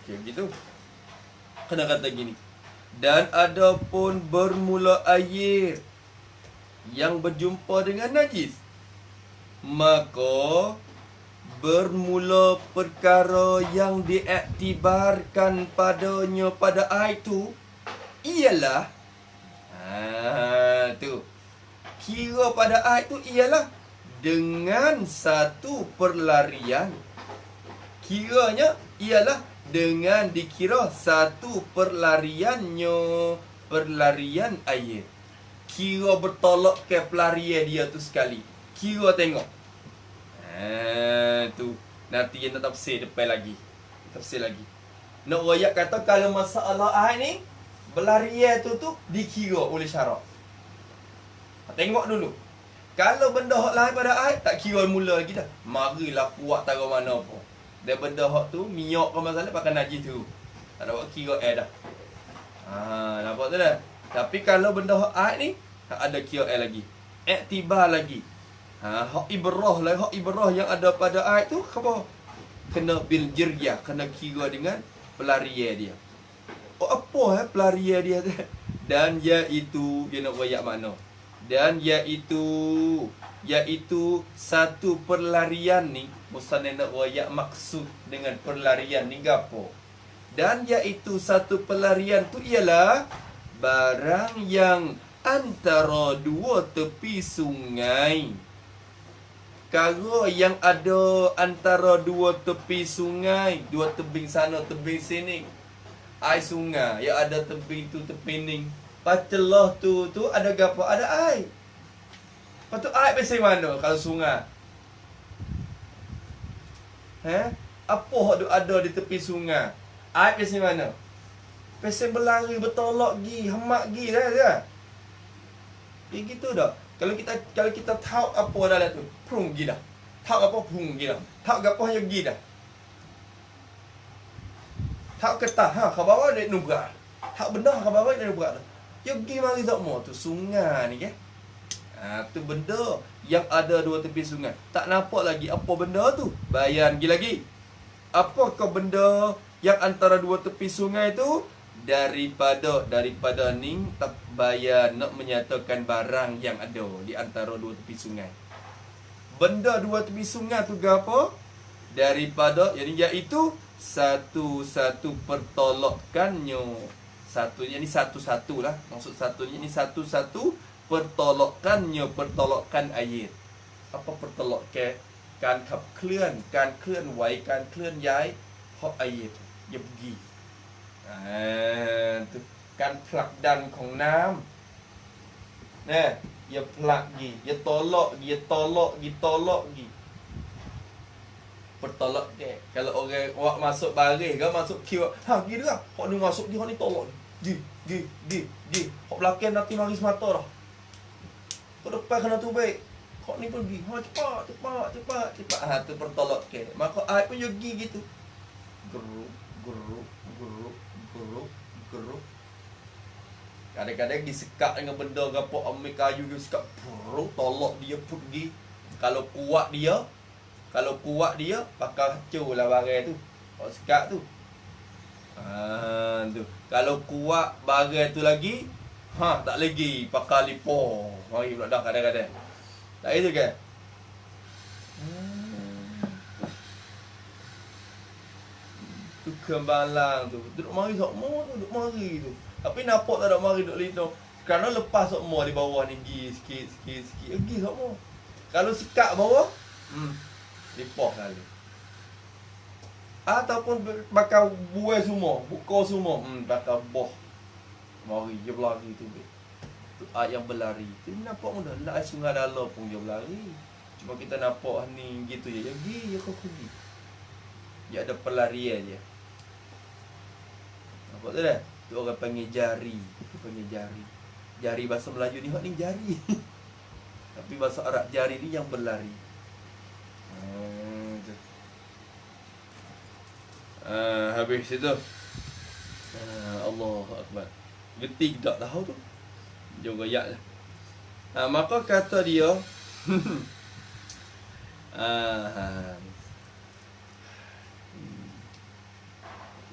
Okey begitu. Kena kata gini. Dan adapun bermula air yang berjumpa dengan najis, maka bermula perkara yang diiktibarkan padanya pada air tu ialah tu. Kira pada air tu ialah dengan satu perlarian. Kiranya ialah dengan dikira satu perlarian air. Kira bertolak ke pelarian dia tu sekali. Kira tengok. Tu. Nanti yang nak tafsir depan lagi. Tafsir lagi. Nak royak kata kalau masalah air ni, berlarian tu dikira oleh syarak. Tengok dulu. Kalau benda hak lain pada air, tak kira mula lagi dah. Marilah kuat taruh mana pun. Dan benda hak tu, minyak ke masalah pakai najis tu. Tak ada buat kira air dah. Nampak tu dah. Tapi kalau benda hak air ni, tak ada kira air lagi. Iktibar lagi. Hak ibrah lah, hak ibrah yang ada pada air tu apa? Kena bil jiryah, kena kira dengan pelarian dia. Apa pelarian dia tu? Dan iaitu dia nak royak makna. Dan iaitu satu perlarian ni, Musanna nak royak maksud dengan perlarian ni gapo? Dan iaitu satu pelarian tu ialah barang yang antara dua tepi sungai. Perkara yang ada antara dua tepi sungai, dua tebing sana, tebing sini. Air sungai, yang ada tebing tu, tebing ni. Patelah tu ada gapo? Ada air. Lepas tu air pasal mana kalau sungai? Apa yang ada di tepi sungai? Air pasal mana? Pasal berlari, bertolak gi, hemat gi dah. Gitu dah. Kalau kita tahu apa dalam tu, prung gi dah. Tahu apa prung gi dah. Tahu gapo hanya gi dah. Tahu ketah ke bawah dia nubrak. Tahu benda ke bawah dia nubrak. Yo gi mari zakmo tu sungai ni ke. Tu benda yang ada dua tepi sungai. Tak nampak lagi apa benda tu. Bayan gi lagi. Apakah benda yang antara dua tepi sungai tu? Daripada ni tak bayan nak menyatakan barang yang ada di antara dua tepi sungai. Benda dua tepi sungai tu gapo? Daripada iaitu satu-satu pertolongannya. Ini satu-satu lah. Maksud satu ni satu-satu pertolongannya, pertolongan air. Apa pertolongan? การขับเคลื่อนการเคลื่อนไหวการเคลื่อนย้ายเพราะไออย่าบีการผลักดันของน้ำนะอย่าผลักกี่อย่าตอเลาะอย่าตอเลาะกี่ตอเลาะกี่ pertolak dia. Kalau orang awak masuk baris ke masuk queue, gini dah. Hok ni masuk dia ni tolak ni. Di. Hok belakang nanti mari semata dah. Ke depan kena tu baik. Hok ni pergi. Cepat. Tu pertolak ke. Maka air pun pergi gitu. Geruk. Kadang-kadang disekat dengan benda gapo ambil kayu dia sekat. Tolak dia pergi. Kalau kuat dia pakai hancur lah barang tu. Kalau sekat tu. Tu. Kalau kuat barang tu lagi, tak lagi pakai lipo. Mari pula dah kadang-kadang. Tak itu kan? Tu kembalang tu. Duduk mari sokmo tu, duduk mari tu. Tapi nampak tak duduk mari duduk lino. Kerana lepas sokmo di bawah ni sikit. Pergi sokmo. Kalau sekat bawah, lipoh kali. Ataupun bakal buai semua, buka semua, bakal boh. Mari je berlari tu. Tu ayat yang berlari. Tu nampak mudah. Lah sungai dalam pun dia berlari. Cuma kita nampak ni gitu je. Ya kau pergi. Dia ada pelarian je. Nampak tu dah? Tu orang panggil jari. Jari bahasa Melayu ni hak ni jari. Tapi bahasa Arab jari ni yang berlari. Habis itu Allahu Akbar. Geti tak tahu tu. Jom goyak lah. Maka kata dia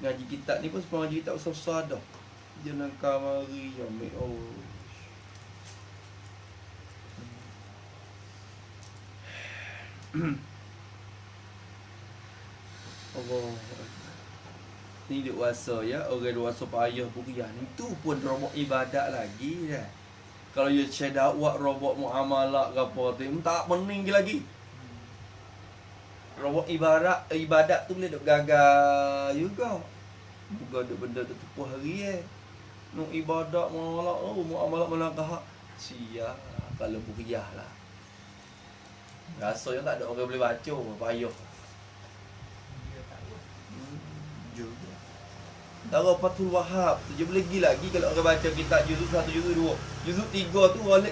ngaji kitab ni pun semua ngaji kitab besar-besar dah. Jangan kamari ambil Allah. Ni dewasa ya, orang dewasa payah buriah ni tu pun robot ibadat lagi dah. Kalau you share dakwah robot muamalah ke apa tu, tak pening lagi. Robot ibadat tu boleh duk gagal juga. Bukan duk benda tu tepuh hari Nak ibadat muamalah melangkah sia kalau buriah lah. Rasanya tak ada orang boleh baca, payah. Darah Fathul Wahab tu je boleh pergi lagi kalau orang baca kitab juzuk 1, juzuk 2. Juzuk 3 tu orang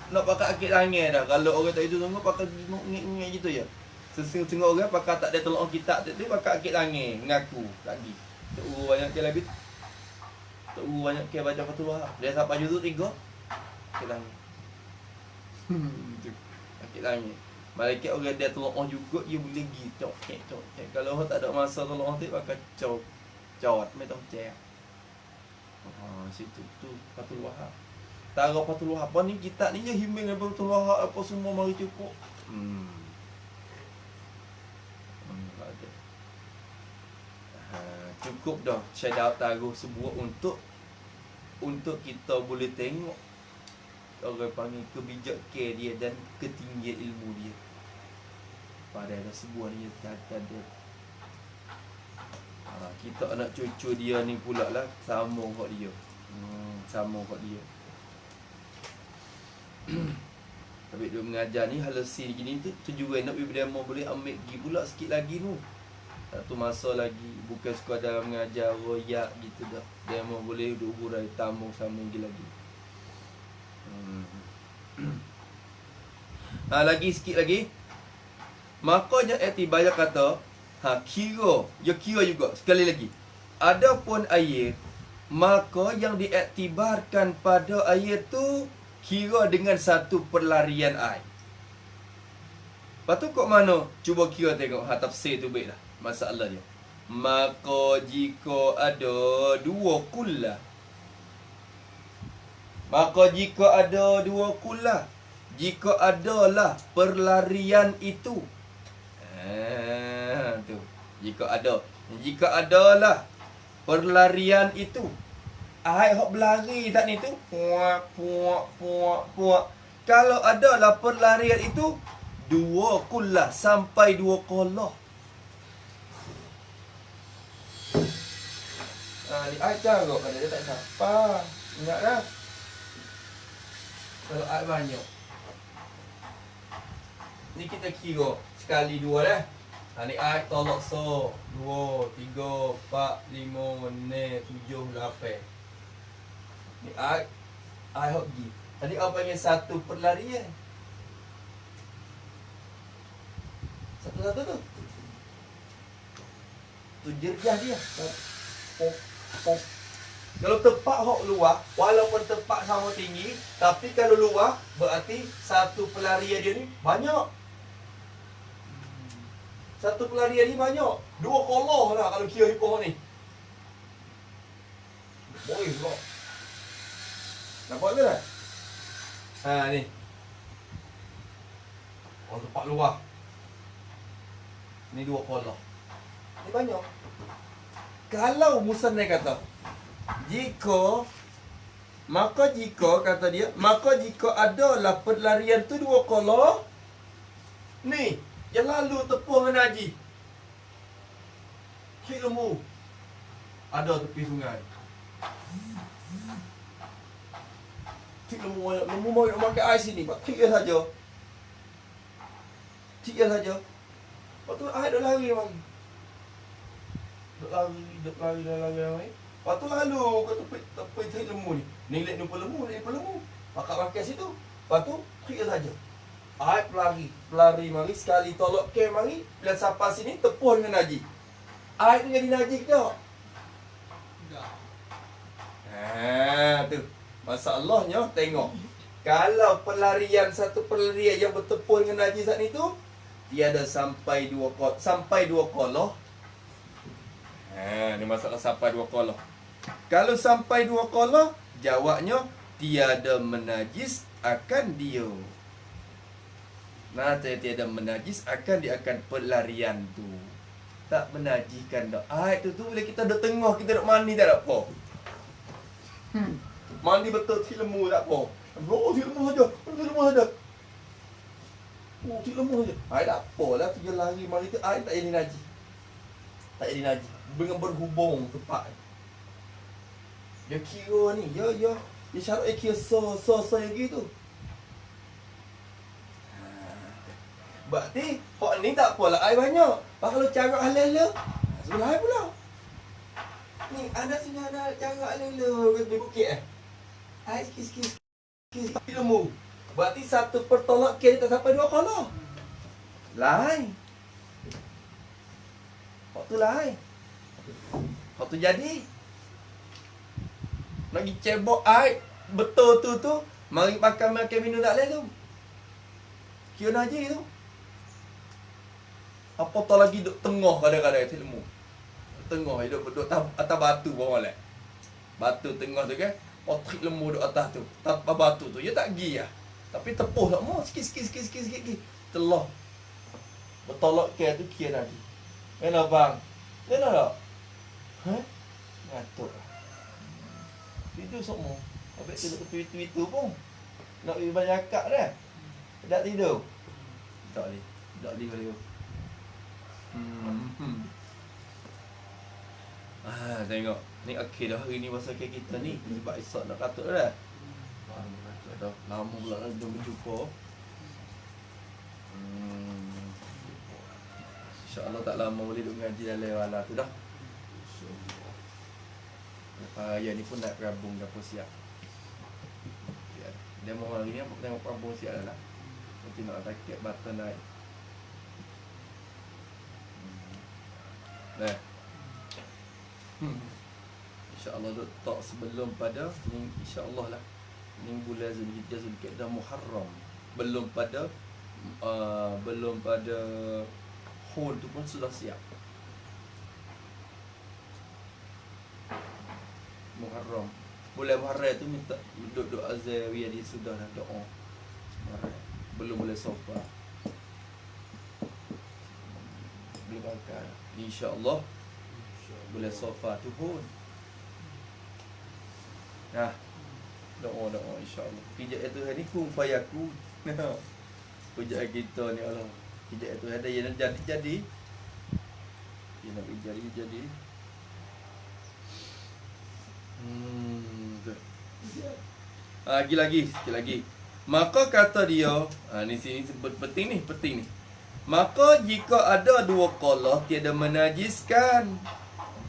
nak pakai akid tangan dah. Kalau orang tak itu tengok pakai ngik-ngik gitu ya. Setengah orang pakai tak ada tolong kitab tu pakai akid tangan mengaku lagi. Tak banyak ke lebih. Tak banyak ke baca Fathul Wahab. Dia sampai juzuk 3 akid tangan. Akid tangan. Malaikat orang dia tolong juga dia boleh pergi cok. Kalau orang tak ada masa tolong tu pakai cok. Jawat, mai tong cek. Situ tu Fathul Wahab. Tara Fathul Wahab ni kitab ni je himbing dengan Fathul Wahab apa semua mari cukup. Ada. Cukup dah saya taruh sebuah untuk kita boleh tengok orang panggil kebijakan dia dan ketinggian ilmu dia. Padahal sebuah ni tak ada. Kita anak cucu dia ni pula lah sama kat dia. Sama kat dia. Tapi dia mengajar ni halasi gini tu juga nak dia mau boleh ambil pergi pula sikit lagi tu. Satu masa lagi bukan sekadar mengajar royak gitu dah. Dia mau boleh duk hurai tamu sama lagi. Lagi sikit lagi. Makanya i'tibar kata kira juga sekali lagi. Adapun air, maka yang diiktibarkan pada air tu kira dengan satu perlarian air. Lepas tu kok mana? Cuba kira tengok tafsir tu baiklah. Masalah dia. Maka jika ada dua kullah. Jika adalah perlarian itu. Tu. Jika adalah perlarian itu. Air hok berlari tak ni tu. Puak. Kalau adalah perlarian itu 2 kullah sampai 2 kolah. Ni air carok kan dia tak siapa. Ingat dah. Kalau air banyak. Ni kita kira sekali 2 dah. Ni air tolak 2, 3, 4, 5, 6, 7, 8. Ni air hok gi. Tadi apa panggil satu perlarian. Satu-satu tu. Tu jerjah dia. Pop. Kalau tepak hok luar, walaupun tepak sama tinggi, tapi kalau luar berarti satu pelarian dia ni banyak. Satu pelarian ni banyak. 2 kolah lah kalau kira hipoh ni. Boleh pula. Nampak ke tak? Ni. Tepak luar. Ni 2 kolah. Ni banyak. Kalau musannaf kata jika adalah perlarian tu 2 kolah ni yang lalu tepung dengan haji ilmu ada tepi sungai ilmu mau makan air sini pak 3 saja lepas tu air dah lari bang. Duk lari. Lepas tu lalu kau tepi cari lembu ni. Nilai lembu. Pakat makan situ. Lepas tu, kira saja. Air pelari mari. Sekali tolak ke mari. Bila sampai sini, tepuh dengan najis. Air tu jadi najis ke tak? Tak. Tu. Masalahnya, tengok. Kalau satu pelarian yang bertepuh dengan najis saat ni tu, tiada sampai 2 kolah. Ni masalah sampai 2 kolah. Kalau sampai 2 kolah, jawabnya tiada menajis akan dia. Tiada menajis akan dia akan pelarian tu. Tak menajiskan dah. Air tu bila kita duduk tengah, kita duduk mandi tak apa. Mandi betul ilmu tak apa. Ilmu saja. Ilmu saja. Air tak apalah 3 lari mari tu air tak jadi najis. Dengan berhubung tepat. Dia kira ni, ya. Dia syarat dia kira so yang gitu. Berarti, hak ni tak apalah air banyak. Kalau cara halal sebelah air pula. Ni, ada sini ada cara halal di bukit air sikit ilmu. Berarti satu pertolak dia tak sampai 2 kolah. Lain. Hak tu lain. Hak tu jadi. Lagi cebok air betul tu mari makan minum tak boleh tu. Kira najis tu. Apa tak lagi duk tengah kadang-kadang ilmu. Tengah duk atas batu bawah lah. Batu tengah tu kan. Potrik lembu duk atas tu. Tanpa batu tu dia tak gi lah. Tapi tepuh tak mau sikit. Telah. Bertolak ke tu kira najis. Kenapa bang? Kenapa tak? Ngantuk. Tidur semua. Habis tidur Twitter pun. Nak pergi banyak akak dah. Tak tidur. Tak boleh. Tak boleh kalau. Tengok. Ni akhir dah hari ni masa kita ni. Sebab esok nak katuk dah. Dah lama pula dah berjumpa. InsyaAllah tak lama boleh duduk ngaji dalam wala tu dah. Lepas raya ni pun nak rabung dah pun siap. Dia mau hari ni aku tengok rabung siap dah lah. Nanti nak takut button naik. Nah. InsyaAllah duk tak sebelum pada ni, InsyaAllah lah ni bulan Zulhijjah, Zulqa'dah, Muharram. Belum pada hul tu pun sudah siap. Muharram. Bulan Muharram tu minta duduk azan dia sudah dah doa. Belum boleh sofa. Belum akan. InsyaAllah boleh sofa tu pun. Nah, doa insyaAllah. Pijak itu hari kun fayaku. Pijak kita ni Allah. Pijak itu ada yang jadi. Dia nak jadi. Sikit lagi. Maka kata dia, ni sini sebut penting ni. Maka jika ada dua qala tiada menajiskan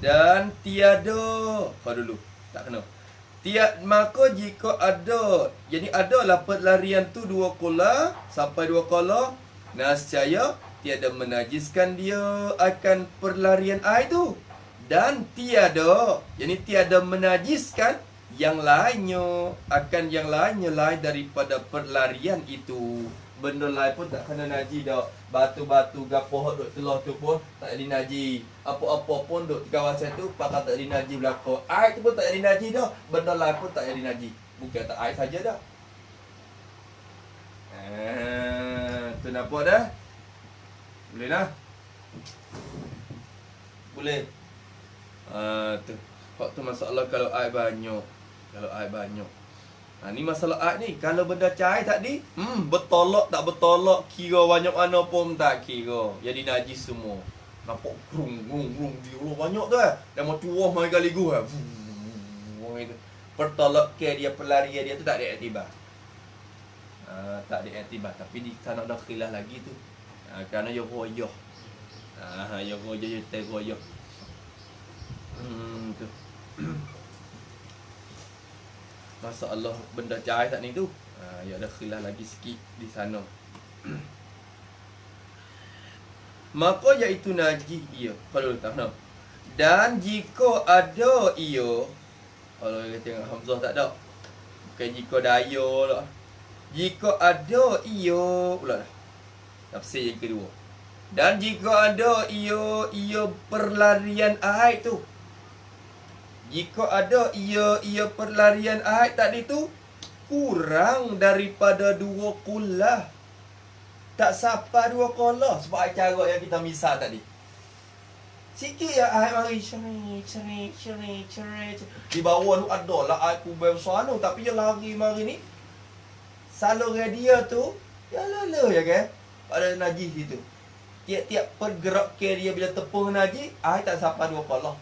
dan tiada. Kau dulu. Tak kena. Maka jika ada, jadi adalah pelarian tu dua qala sampai dua qala, nescaya tiada menajiskan dia akan perlarian air tu. Dan tiada menajiskan yang lainnya akan yang lainnya lain daripada perlarian itu. Benda lain pun tak kena najis dah. Batu-batu gapoh duk telah tu pun tak jadi najis. Apa-apa pun duk kawasan tu pakar tak jadi najis belaka. Air tu pun tak jadi najis dah. Benda lain pun tak jadi najis. Bukan tak air saja dah. Tu nampak dah? Boleh dah? Boleh. Tu. Waktu masalah kalau air banyak. Ni masalah air ni. Kalau benda cair tadi, bertolak tak bertolak, kira banyak mana pun tak kira. Jadi najis semua. Nampak grung dia banyak tu dah mau tuah mai kali gua. Itu. Bertolak ke dia pelarian dia tu tak ada iktibar. Tak ada iktibar, tapi di tak nak dah khilaf lagi tu. Kerana dia royah. Ya royah terroyah. Tu. Masalah benda cair tak ni tu. Ya ada khilaf lagi sikit di sana. Maka iaitu najis ia. Kalau tak tahu. Dan jika ada ia, kalau kita tengok Hamzah tak ada. Bukan jika daya lah. Jika ada ia pula dah. Tafsir yang kedua. Dan jika ada ia perlarian air tu. Jika ada ia perlarian air tadi tu kurang daripada dua qullah. Tak sampai dua qullah. Sebab cara yang kita misal tadi. Sikit ya air mari cerit. Di bawah tu ada lah air kubur besar tu. Tapi dia lari mari ni. Saluran dia tu. Ya lala ya kan. Ada najis itu. Tiap-tiap pergerakan dia bila tepung najis. Air tak sampai dua qullah.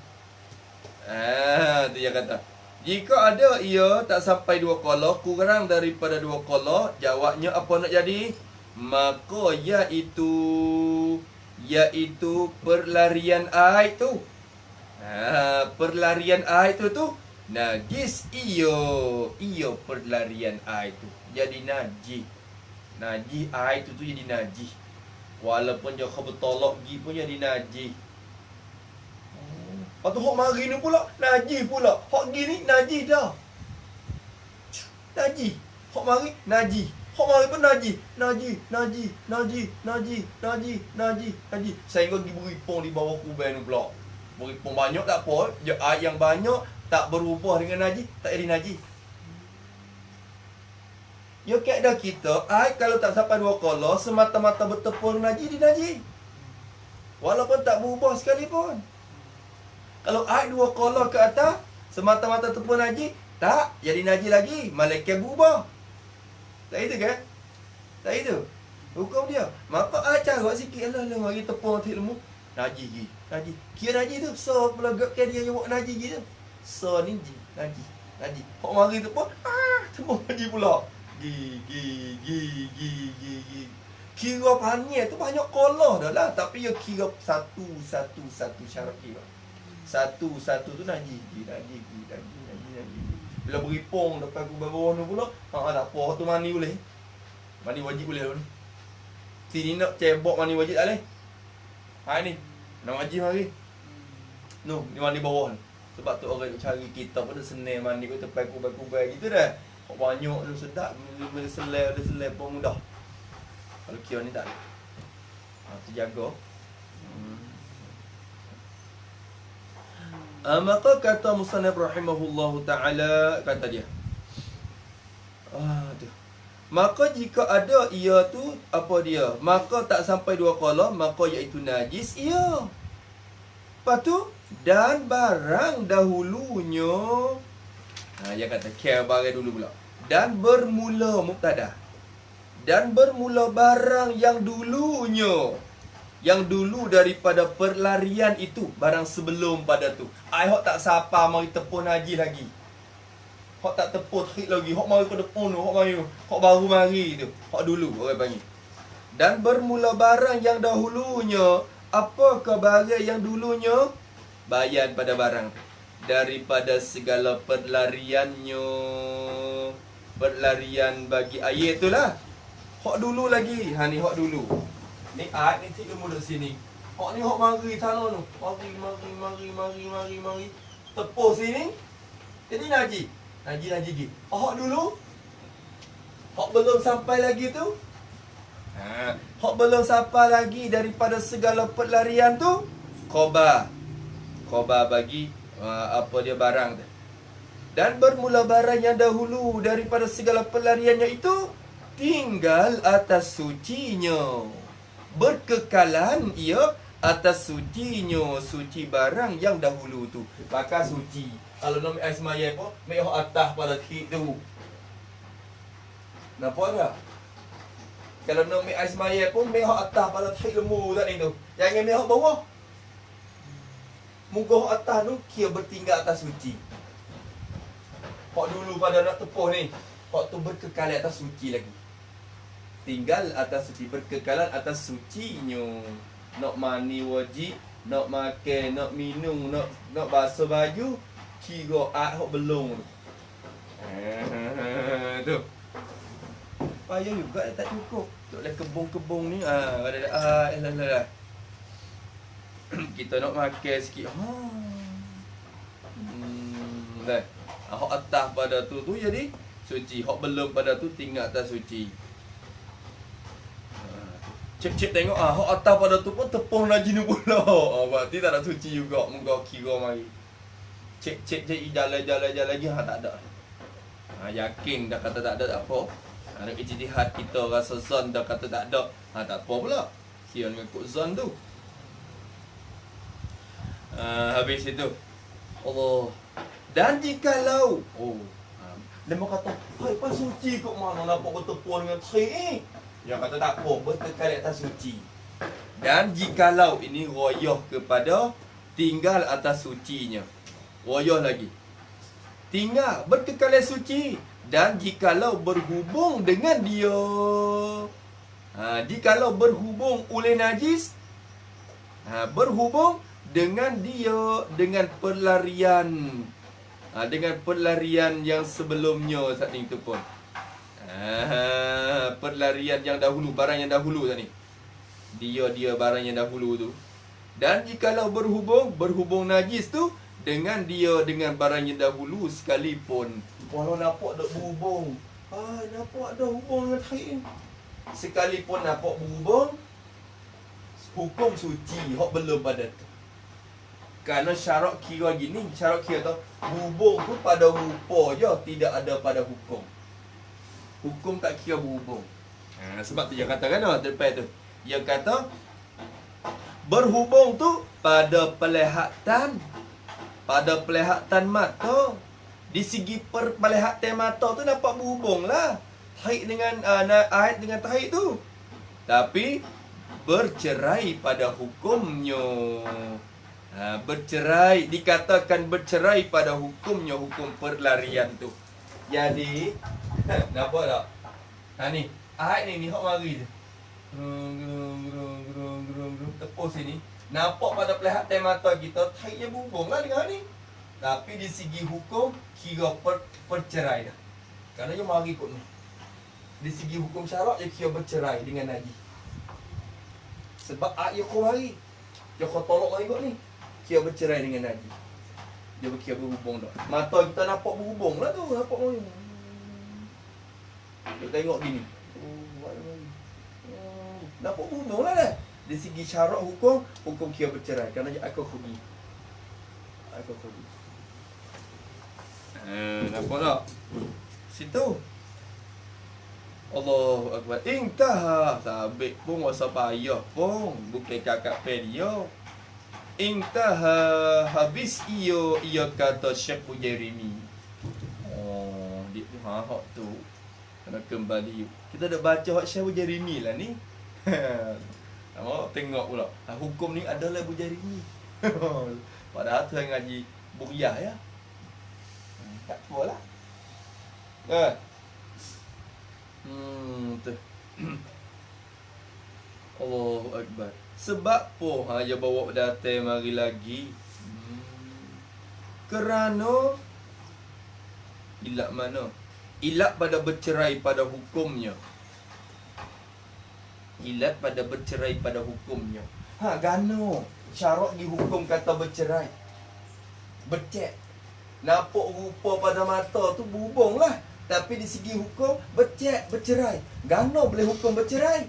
Tu yang kata. Jika ada ia tak sampai dua qala, kurang daripada dua qala, jawabnya apa nak jadi? Maka iaitu perlarian air tu. Perlarian air tu najis ia perlarian air tu. Jadi najis. Najis air tu jadi najis. Walaupun dia bertolak pergi pun jadi najis. Lepas tu hak mari ni pula najis pula. Hak gini najis dah. Najis. Hak mari najis. Hak mari pun najis. Najis. Sehingga pergi beripung di bawah kuban ni pula. Beripung banyak tak apa. Air yang banyak tak berubah dengan najis, tak jadi najis. Ya kaedah kita, air kalau tak sampai dua qala semata-mata bertepung najis, dia najis. Walaupun tak berubah sekalipun. Kalau air 2 kolah ke atas, semata-mata tepung najis, tak jadi najis lagi, malaikat berubah. Tak itu kan? Tak itu. Hukum dia. Maka air carut sikit, alah mari tepung hati lemu. Najis lagi. Najis. Kira najis tu, so pelagakkan dia buat najis gitu. So ni najis. Najis. Hok mari tepung, tepung najis pula. Gi. Kira panjang tu banyak kolah dah lah. Tapi dia kira satu syarat kira. Satu tu najis. Najis. Bila beripung depan aku bawah tu pula, tak apa tu mani boleh. Mani wajib boleh tu ni. Sini nak cebok mani wajib tak boleh. Ni. Nak wajib mari. No, ni mani bawah ni. Sebab tu orang cari kita pun senang mani kau tepi kubai-kubai gitu dah. Kok banyak tu sedap, boleh selai pun mudah. Kalau kira ni tak ada. Terjaga. Maka kata Musannaf rahimahullahu ta'ala, kata dia, maka jika ada ia tu, apa dia? Maka tak sampai 2 kolah, maka iaitu najis ia. Lepas tu, dan barang dahulunya, dia kata care barang dulu pula. Dan bermula mubtada. Dan bermula barang yang dulunya, yang dulu daripada perlarian itu, barang sebelum pada tu. Hok tak sapa mari tepung haji lagi. Hok tak tepung hit lagi. Hok mari ke depan tu, hok baru mari tu. Hok dulu orang panggil. Dan bermula barang yang dahulunya. Apakah barang yang dulunya? Bayan pada barang daripada segala perlariannya. Perlarian bagi ayat tu lah. Hok dulu lagi. Ni hok dulu. Ni ayat ni cikgu duduk sini. Hok ni hok mari sana tu. Mari. Tepuk sini. Jadi najis. Najis lagi. Hok dulu. Hok belum sampai lagi tu. Hok belum sampai lagi daripada segala perlarian tu. Khobar bagi apa dia barang tu. Dan bermula barang yang dahulu daripada segala pelariannya itu, tinggal atas sucinya. Berkekalan ia atas sucinya. Suci barang yang dahulu tu. Maka suci. Kalau nak ais maya pun, mek atas pada hit tu. Nampak tak? Kalau nak mek ais maya pun, mek atas pada hit lembu tak ni tu. Jangan mek bawah. Muka atas tu kira bertinggal atas suci. Hak dulu pada nak tepuh ni, hak tu berkekalan atas suci lagi. Tinggal atas suci, berkekalan atas sucinya. Nak mani wajib, nak makan, nak minum, nak basuh baju, kira hak belum tu. Tu. Payah juga tak cukup. Tok dah kebung-kebung ni ada kita nak makan sikit. Dah. Hak atas pada tu jadi suci. Hak belum pada tu tinggal atas suci. Cek tengok hak atas pada tu pun tepung lagi ni pula. Berarti tak ada suci juga. Muka kira mari. Cek jalan lagi tak ada. Yakin dah kata tak ada tak apa. Nak ijtihad kita rasa zon dah kata tak ada. Tak apa pula. Kira dengan ikut zon tu. Habis itu Allah. Dan jikalau dia kata, hai pas suci kok mana nampak bertepung dengan tri. Dia kata tak apa, berkekal atas suci. Dan jikalau ini royah kepada tinggal atas sucinya. Royah lagi. Tinggal berkekal suci. Dan jikalau berhubung dengan dia. Jikalau berhubung oleh najis, berhubung dengan dia, dengan pelarian. Dengan pelarian yang sebelumnya saat ni tu pun. Pelarian yang dahulu, barang yang dahulu tadi. Dia barang yang dahulu tu. Dan jikalau berhubung najis tu dengan dia, dengan barang yang dahulu sekalipun. Walau nampak dak berhubung. Nampak dah hubung dengan khair. Sekalipun nampak berhubung, hukum suci, hak belum pada tu. Kerana syarat kira gini, syarat kira tu hubung tu pada rupa je, tidak ada pada hukum. Hukum tak kira berhubung. Sebab tu dia kata kan depan tu. Dia kata berhubung tu pada pelihatan pada pelihatan mata. Di segi pelihatan mata tu dapat berhubung lah haid dengan haid dengan tahid tu. Tapi bercerai pada hukumnya. Bercerai, dikatakan bercerai pada hukumnya, hukum perlarian tu. Jadi nampak tak? Ni haid ni hok mari je. Gerung tepus sini. Nampak pada pelihatan mata kita haidnya berhubung lah dengan ni. Tapi di segi hukum kira percerai dah. Kerana dia mari kot ni. Di segi hukum syarak dia kira bercerai dengan Nabi. Sebab ayat kau mari. Dia kau tolak lagi kot ni. Kira bercerai dengan Nabi. Dia berkira berhubung dah. Mata kita nampak berhubung lah tu. Nampak mari. Dia tengok gini. Nampak berhubung lah dah. Di segi syarak hukum kira bercerai. Kerana dia akal khudi. Nampak tak? Situ. Allahu Akbar. Intah. Sabit pun wasa payah pun. Bukan kakak dia. Intah. Habis ia kata Syekh Jeremy. Oh, dia tu hak tu. Kena kembali. Kita dah baca hak Syekh Jeremy lah ni. Tengok pula. Hukum ni adalah Abu Jeremy. Padahal tu yang ngaji Buriah ya. Tak apalah. Tu. Allahu Akbar. Sebab apa dia bawa datang mari lagi? Kerana ilat mana? Ilat pada bercerai pada hukumnya. Ilat pada bercerai pada hukumnya. Gano syarat di hukum kata bercerai. Bercek. Nampak rupa pada mata tu berhubung lah. Tapi di segi hukum bercek, bercerai. Gano boleh hukum bercerai?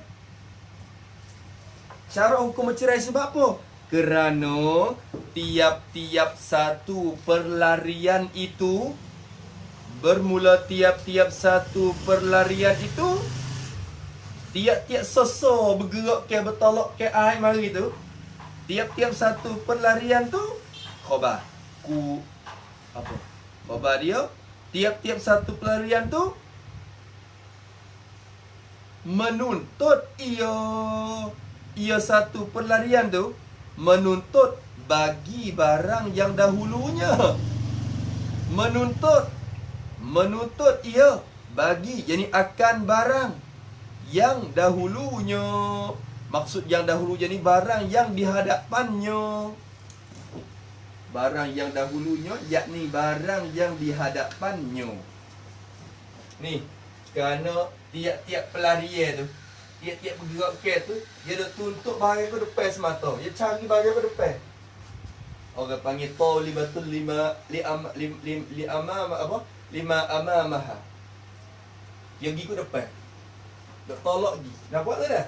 Syarat hukum bercerai sebab apa? Kerana tiap-tiap satu perlarian itu, bermula tiap-tiap satu perlarian itu, tiap-tiap sosok bergerak ke bertolak ke air mari tu, tiap-tiap satu perlarian tu khabar. Khabar dia, tiap-tiap satu pelarian tu menuntut ia satu pelarian tu menuntut bagi barang yang dahulunya. Menuntut ia bagi, yani akan barang yang dahulunya. Maksud yang dahulunya ni barang yang di hadapannya. Barang yang dahulunya, yakni barang yang di hadapannya. Ni, kerana tiap-tiap pelarian tu, tiap-tiap bergerak ke tu, dia duk tuntut barang ke depan semata. Dia cari barang ke depan. Orang panggil talibatul lima amamaha. Dia pergi ke depan. Duk tolak pergi. Nampak tak dah?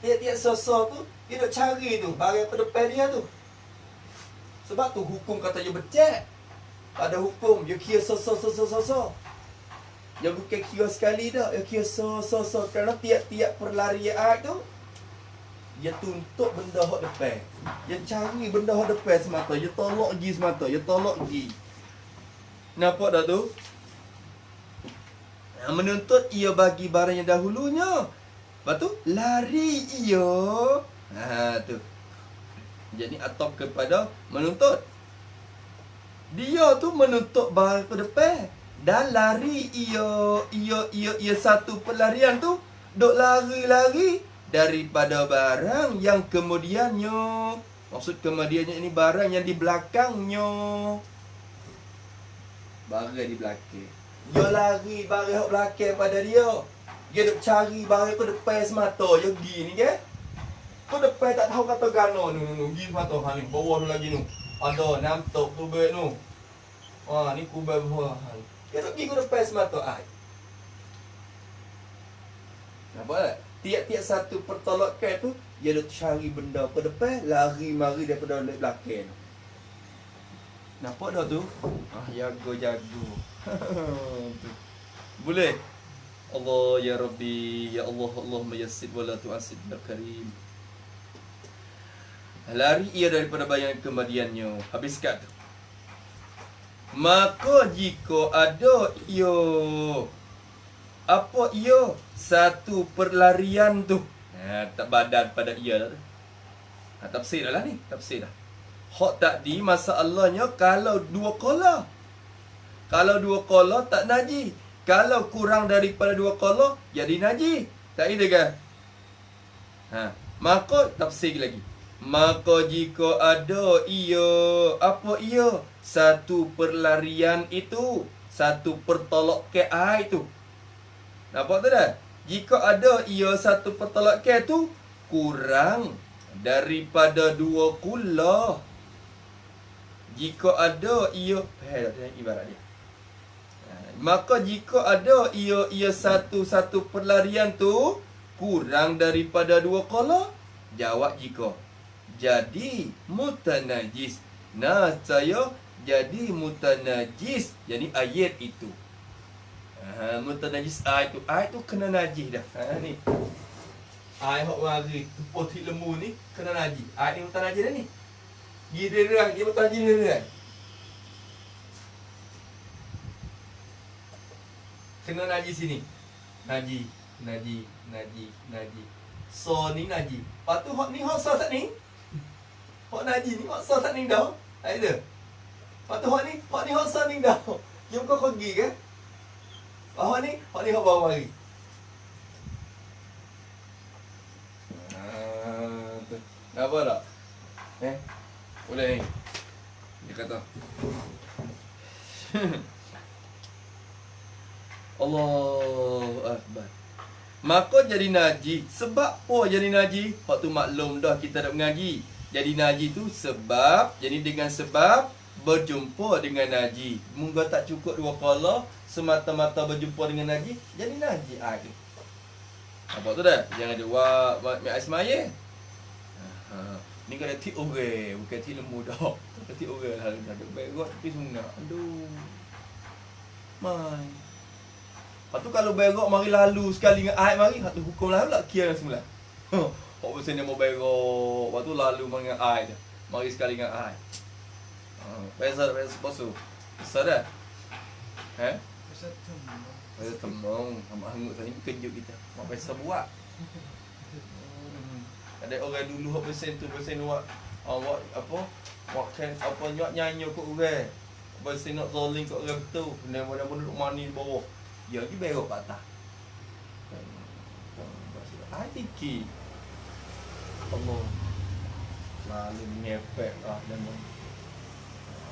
Tiap-tiap sosok tu, dia duk cari tu barang ke depan dia tu. Sebab tu hukum kata dia becek. Pada hukum dia kira so. Dia bukan kira sekali dah, dia kira so. Kerana tiap-tiap perlarian tu dia tuntut benda hak depan. Dia cari benda hak depan semata, dia tolak pergi semata, dia tolak pergi. Nampak dah tu? Menuntut ia bagi barang yang dahulunya. Lepas tu lari ia. Tu. Jadi atop kepada menuntut. Dia tu menuntut barang ke depan dan lari ia satu pelarian tu duk lari daripada barang yang kemudiannya. Maksud kemudiannya ini barang yang di belakangnya. Barang di belakang. Dia lari barang belakang pada dia. Dia duk cari barang ke depan semata. Dia pergi ni ke? Kau depan tak tahu kata gano nu pergi semata hang ni bawah tu lagi nu. Ada namtok tu bet nu. Ni kubah bawah hang. Dia tak pergi ke depan semata ai. Nampak tak? Tiap-tiap satu pertolongan tu dia duk cari benda ke depan, lari mari daripada belakang. Nampak dah tu? Jago. Boleh? Allah ya Rabbi, ya Allah, Allahumma yassir wa la tu'assir ya Karim. Lari ia daripada bayang kemudiannya. Habis kat tu. Maka jika ada ia, apa ia? Satu perlarian tu. Tak badan pada ia dah tu. Tafsir dah lah ni, tafsir dah. Hak tadi masalahnya kalau dua qala. Kalau dua qala tak najis. Kalau kurang daripada dua qala jadi najis. Tak ada kan? Maka tafsir lagi. Maka jika ada ia, apa ia? Satu perlarian itu, satu pertolak ke air tu. Nampak tak dah? Jika ada ia satu pertolak ke tu kurang daripada dua kula. Jika ada ia, ibarat dia. Maka jika ada ia satu perlarian tu kurang daripada dua qala, jawab jika. Jadi mutanajis. Nah, saya jadi mutanajis. Jadi ayat itu. Mutanajis ayat tu kena najis dah. Ni. Ayat hok mari putih lembu ni kena najis. Ayat ni mutanajis dah ni. Dia mutanajis dia. Kena najis sini. Najis. So ni najis. Lepas tu hok ni hok so tak ni? Hok najis ni hok so tak ni dah. Ada. Lepas tu hok ni hok so ni dah. Yang kau pergi ke? Hok ni hok bawa mari. Tu. Apa tak? Boleh ni. Dia kata. Allahu Akbar. Maka jadi najis. Sebab apa jadi najis? Waktu maklum dah kita dah mengaji. Jadi najis tu sebab, jadi dengan sebab berjumpa dengan najis. Mungkin tak cukup dua qala, semata-mata berjumpa dengan najis, jadi najis air. Apa tu dah? Jangan ada mi asmaye. Ni kena tik orang, bukan tik lembu dah. Tik orang lah ada berot tapi sungai. Aduh. Mai. Lepas tu kalau berok mari lalu sekali dengan air mari, hak tu hukum lalu lah kira semula. Hak pasal dia mau berok, lepas tu lalu mari dengan air je. Mari sekali dengan air. Biasa basuh. Besar dah. Biasa temong. Amak hangut tadi kejut kita. Mak biasa buat. Ada orang dulu hak pesen buat awak apa? Makan apa nyanyi kat orang. Pesen nak zoling kat orang betul. Benda-benda duduk mani di bawah. Ya lagi berok patah. Hati Allah. Lalu ngepek lah dan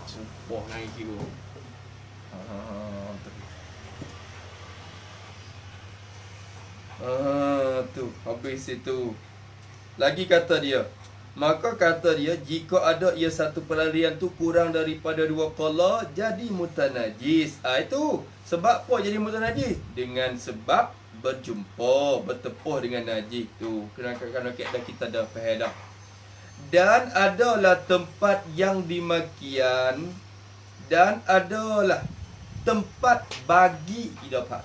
sumpah naik kira. Tu habis itu. Lagi kata dia. Maka kata dia, jika ada ia satu perlarian tu kurang daripada dua qala, jadi mutanajis. Itu. Sebab apa jadi mutanajis? Dengan sebab berjumpa, bertepuh dengan najis tu. Kerana kita dah faham dah. Dan adalah tempat yang dimakian, dan adalah tempat bagi dapat.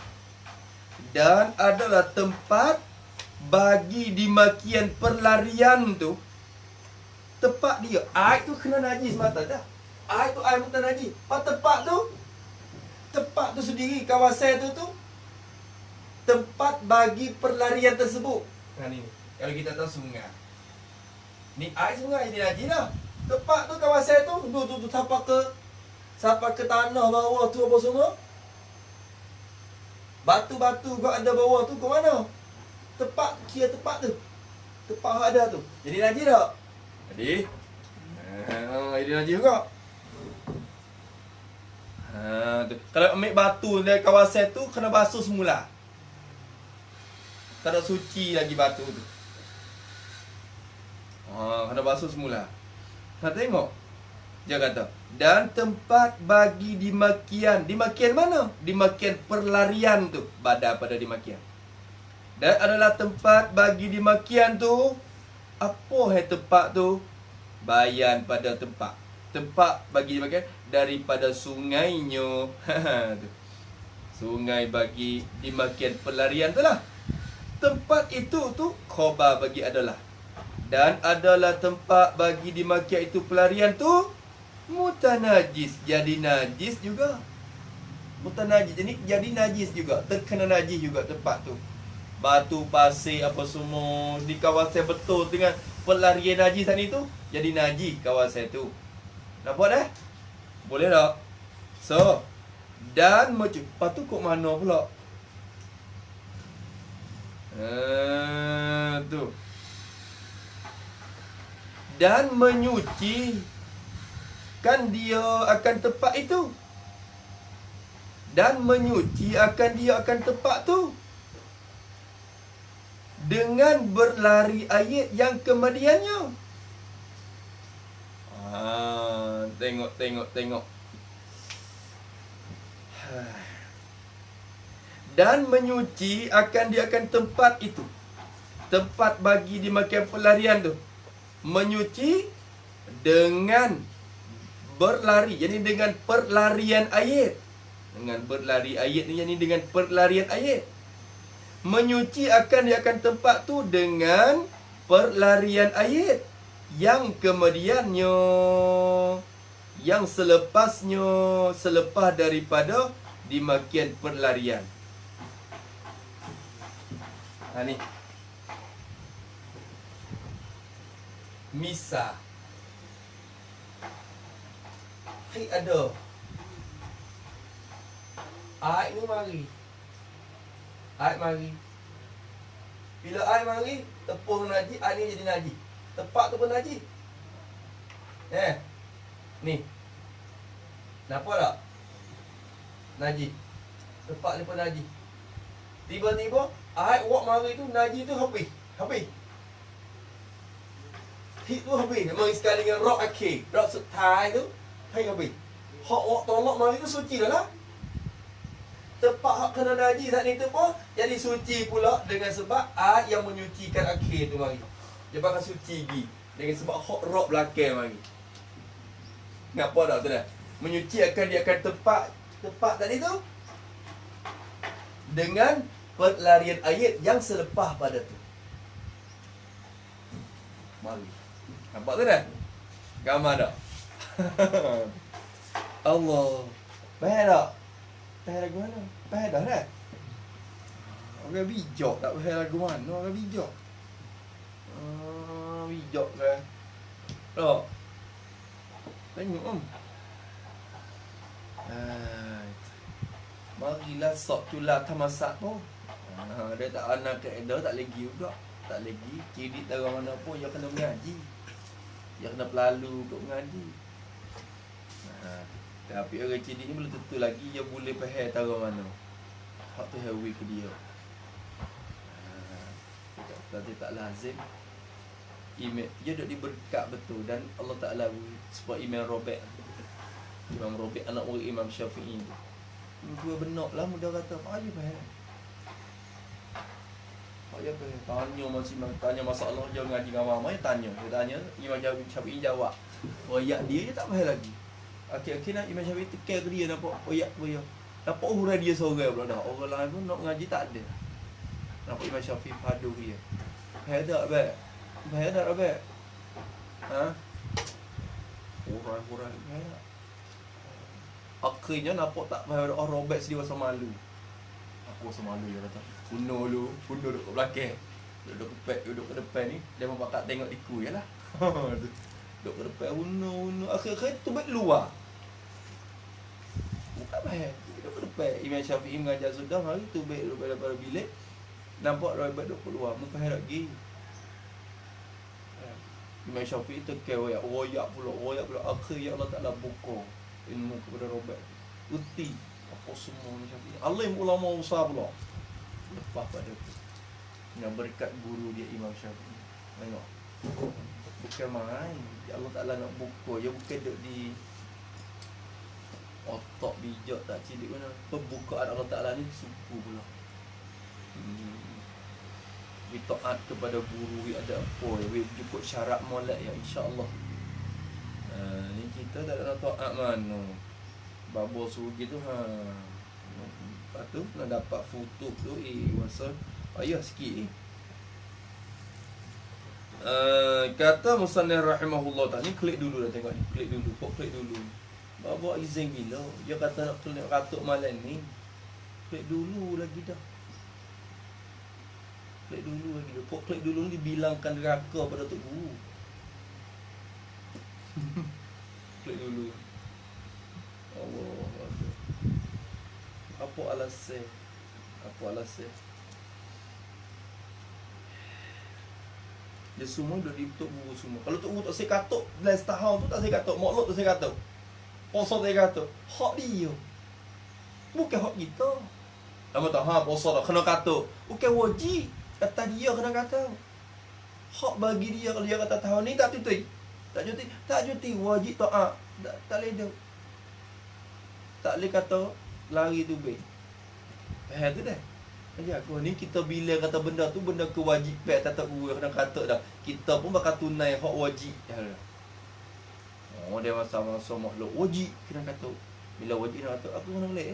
Dan adalah tempat bagi dimakian perlarian tu. Tempat dia, air tu kena najis mata dah. Air tu air mutanajis. Tempat tu sendiri, kawasan tu tempat bagi perlarian tersebut. Ni kalau kita tahu sungai. Ni air sungai ni najis dah. Tempat tu kawasan tu sampai ke tanah bawah tu apa semua. Batu-batu kau ada bawah tu ke mana? Tempat tu. Tempat ada tu. Jadi najis tak? Jadi najis juga. Kalau ambil batu dari kawasan tu kena basuh semula. Tak ada suci lagi batu tu. Kena basuh semula. Tengok. Dia kata, dan tempat bagi dimakian. Dimakian mana? Dimakian perlarian tu. Badan pada dimakian. Dan adalah tempat bagi dimakian tu. Apa tempat tu? Bayan pada tempat. Tempat bagi dimakian daripada sungainya. Sungai bagi dimakian pelarian tu lah. Tempat itu tu khabar bagi adalah. Dan adalah tempat bagi dimakian itu pelarian tu Mutanajis, jadi najis juga. Mutanajis, jadi najis juga. Terkena najis juga tempat tu. Batu, pasir, apa semua di kawasan betul dengan pelarian najis tadi tu, jadi najis kawasan tu. Nampak dah? Boleh tak? So, dan lepas tu kok mana pula? Tu. Dan menyuci kan dia akan tempat itu. Dan menyuci akan dia akan tempat tu dengan berlari air yang kemudiannya. Tengok. Dan menyuci akan dia akan tempat itu. Tempat bagi dimakan pelarian tu. Menyuci dengan berlari, jadi dengan perlarian air. Dengan berlari air ni, jadi dengan perlarian air. Menyuci akan dia akan tempat tu dengan perlarian air yang kemudiannya, yang selepasnya, selepas daripada dimakan perlarian. Ni Misa. Hai ada. Air ni mari. Air mari. Bila air mari, tepung najis, air ni jadi najis. Tempat tu pun najis. Ni. Nampak tak? Najis. Tempat ni pun najis. Tiba-tiba air wak mari tu najis tu habis. Hit tu habis. Mari sekali dengan rock akhir. Rock setai tu habis. Hak wak tolak mari tu suci dah lah. Tempat hak kena najis saat ni tu pun jadi suci pula dengan sebab air yang menyucikan akhir tu mari. Dia bakal suci lagi dengan sebab hak rock belakang mari. Nampak tak tu dah? Menyuci akan dia akan tempat tadi tu dengan perlarian air yang selepas pada tu. Mari. Nampak tu dah? Gambar tak? Allah. Faham tak? Faham lagu mana? Faham dah dah? Orang bijak tak faham lagu mana? Orang bijak. Bijak kan? Tak? Tengok marilah sok cula tamasak tu. Dia tak anak kaedah tak lagi juga. Tak lagi. Kredit dari mana pun dia kena mengaji. Dia kena pelalu untuk mengaji. Tapi orang cerdik ni belum tentu lagi dia boleh faham taruh mana. Hak tu hawi ke dia. Tapi tak lazim. Imam dia duk diberkat betul dan Allah Taala sebab Imam Rabi'. Imam Rabi' anak murid Imam Syafi'i. Dua benak lah mudah kata. Apa aja faham? Apa aja faham? Tanya masalah dia ngaji dengan mama dia tanya. Dia tanya Imam Syafi'i jawab. Royak dia tak faham lagi. Akhir-akhir nak Imam Syafi'i tekan ke dia nampak royak dia. Nampak hurai dia seorang pula dah. Orang lain pun nak ngaji tak ada. Nampak Imam Syafi'i padu dia. Faham tak abang? Faham tak abang? Hurai-hurai faham tak? Akhirnya nampak tak faham Robert sedih rasa malu. Aku rasa malu dia kata. Kuno duduk kat belakang. Duduk ke depan ni. Dia membakat tengok iku je lah. Duduk ke depan uno. Akhir-akhir tu baik luar. Bukan faham. Duduk ke depan. Imam Syafi'i mengajar sudah. Hari tu baik duduk pada bilik. Nampak Robert duduk keluar. Muka faham lagi. Imam Syafi'i tekan royak pula. Akhirnya Allah Ta'ala buka ilmu kepada Robert. Uti apa semua Imam Syafi'i. Alim ulama besar pula. Lepas pada tu. Yang berkat guru dia Imam Syafi'i. Tengok. Bukan main. Allah Ta'ala nak buka. Dia bukan duduk di otak bijak tak cilik mana. Pembukaan Allah Ta'ala ni suku pula. Taat kepada guru ada apa ya cukup syarat molek ya insya-Allah. Ni kita tak ada taat mana. Babo suruh gitu lepas tu nak dapat foto tu masa payah sikit Kata musannif rahimahullah ta'ala, ni klik dulu dah, tengok ni, klik dulu, klik dulu. Bawa izin bila dia kata nak klik katuk malam ni. Klik dulu lagi dah. Klik dulu lagi dah. Klik dulu ni dibilangkan neraka pada tok guru. Klik dulu. Allah. Apa alasan? Apa alasan? Dia semua dah di tok guru semua. Kalau tok guru tak saya katuk, belas tahun tu tak saya katuk, makluk tak saya katuk. Puasa tak saya katuk. Hak dia. Bukan hak kita. Lama tak puasa tak kena katuk. Bukan wajib. Kata dia kena katuk. Hak bagi dia kalau dia kata tahun ni tak cuti. Tak cuti. Tak cuti. Wajib taat. Tak boleh dah. Tak boleh kata lari tu baik. Tu dah. Ya, aku ni kita bila kata benda tu benda kewajipan tak guru kena kata dah. Kita pun bakal tunai hak wajib dah. Oh dia masa-masa makhluk wajib kena kata. Bila wajib nak kata aku kena boleh.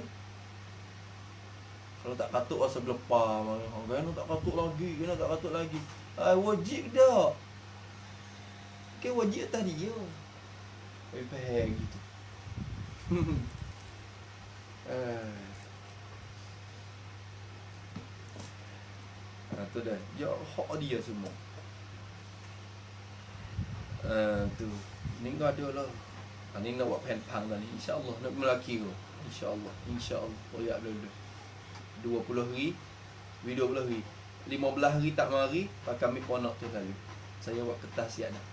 Kalau tak katuk rasa belepar mari. Kena tak katuk lagi, kena tak katuk lagi. Wajib dah. Ke wajib tadi dia. Faham gitu. Tu dah. Ya hak dia semua. Tu. Ni enggak ada lah. Ni nak buat pang dah ni. InsyaAllah nak melaki ke. InsyaAllah. InsyaAllah. Oh ya dulu. 20 hari. 20 hari. 15 hari tak mari. Pakai ambil ponok tu kali. Saya buat kertas siap dah.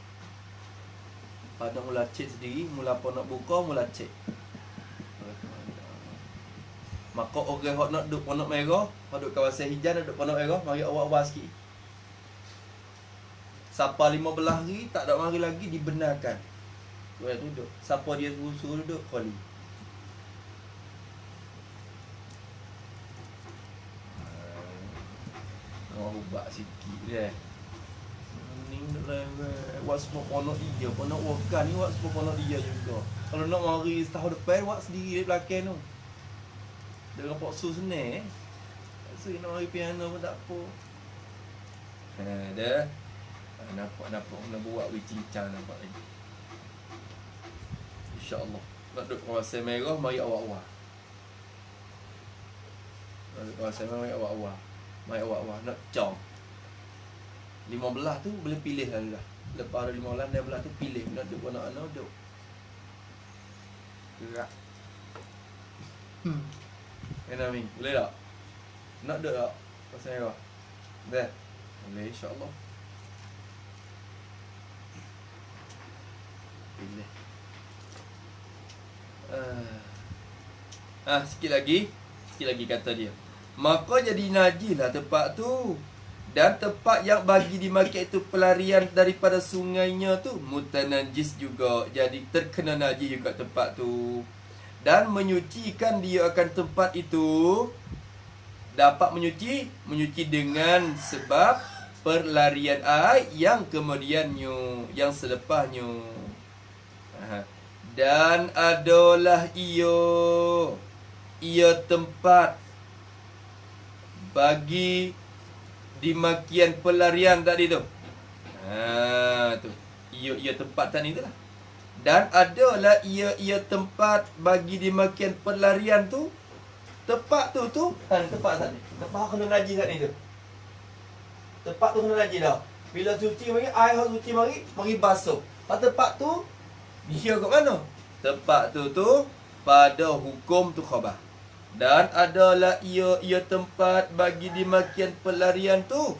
Pada mula cek sendiri. Mula ponok buka. Mula cek. Maka orang hok nak duduk ponok merah, hok duduk kawasan hijau, duduk ponok merah, mari awal-awal sikit. Siapa 15 hari tak ada mari lagi dibenarkan. Boleh duduk. Siapa dia suruh duduk khali. Ubah sikit dia. Ni dah buat semua ponok dia, ponok wakar ni buat semua ponok dia juga. Kalau nak mari setahun depan buat sendiri di belakang tu. Dengan poksu senang so nak mari piano pun tak apa. Dah. Nampak nak buat cincang nampak lagi. InsyaAllah. Nak duduk kawasan merah mari awal-awal. Nak duduk kawasan merah mari awal-awal. Mari awal-awal nak jom. 15 tu boleh pilih lah. Lepas ada 15 dan 15 tu pilih nak duduk nak duduk. Gerak. Kena Amin, boleh tak? Nak duduk tak? Pasal merah? Dah? Boleh insyaAllah. Pilih. Sikit lagi kata dia. Maka jadi najis lah tempat tu. Dan tempat yang bagi dimakan itu pelarian daripada sungainya tu mutanajis juga. Jadi terkena najis juga tempat tu. Dan menyucikan dia akan tempat itu dapat menyuci dengan sebab perlarian air yang kemudiannya, yang selepasnya. Dan adalah ia tempat bagi dimakian pelarian tadi tu. Tu. Ia tempat tadi tu lah. Dan adalah ia tempat bagi dimakian pelarian tu. Tempat tu tempat tadi. Tempat kena najis tadi tu. Tempat tu kena najis dah. Bila cuci mari, air hak cuci mari basuh. Pada tempat tu dia kat mana? Tempat tu pada hukum tu khabar. Dan adalah ia tempat bagi dimakian pelarian tu.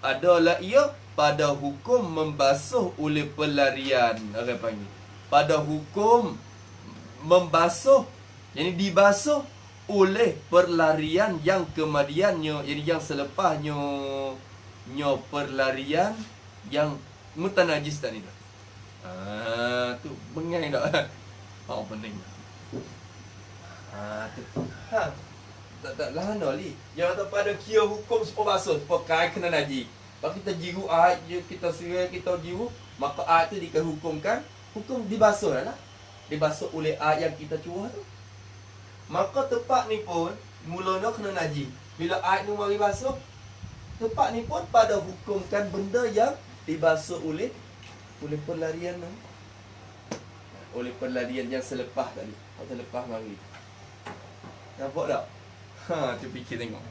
Adalah ia pada hukum membasuh oleh pelarian. Orang panggil pada hukum membasuh, jadi dibasuh oleh perlarian yang kemudiannya, jadi yang selepasnya perlarian yang mutanajis tadi tu. Tu bengai tak? Pening. Tu. Tak lah li. Yang tak pada kira hukum supaya basuh, supaya kain kena najis. Kalau kita jiru air, kita serai, kita jiru, maka air tu dihukumkan hukum dibasuh lah. Dibasuh oleh air yang kita curah tu. Maka tempat ni pun mulanya kena najis. Bila air ni mari basuh, tempat ni pun pada hukumkan benda yang dibasuh oleh pelarian tu. Oleh pelarian yang selepas tadi. Selepas mari. Nampak tak? Tu fikir tengok.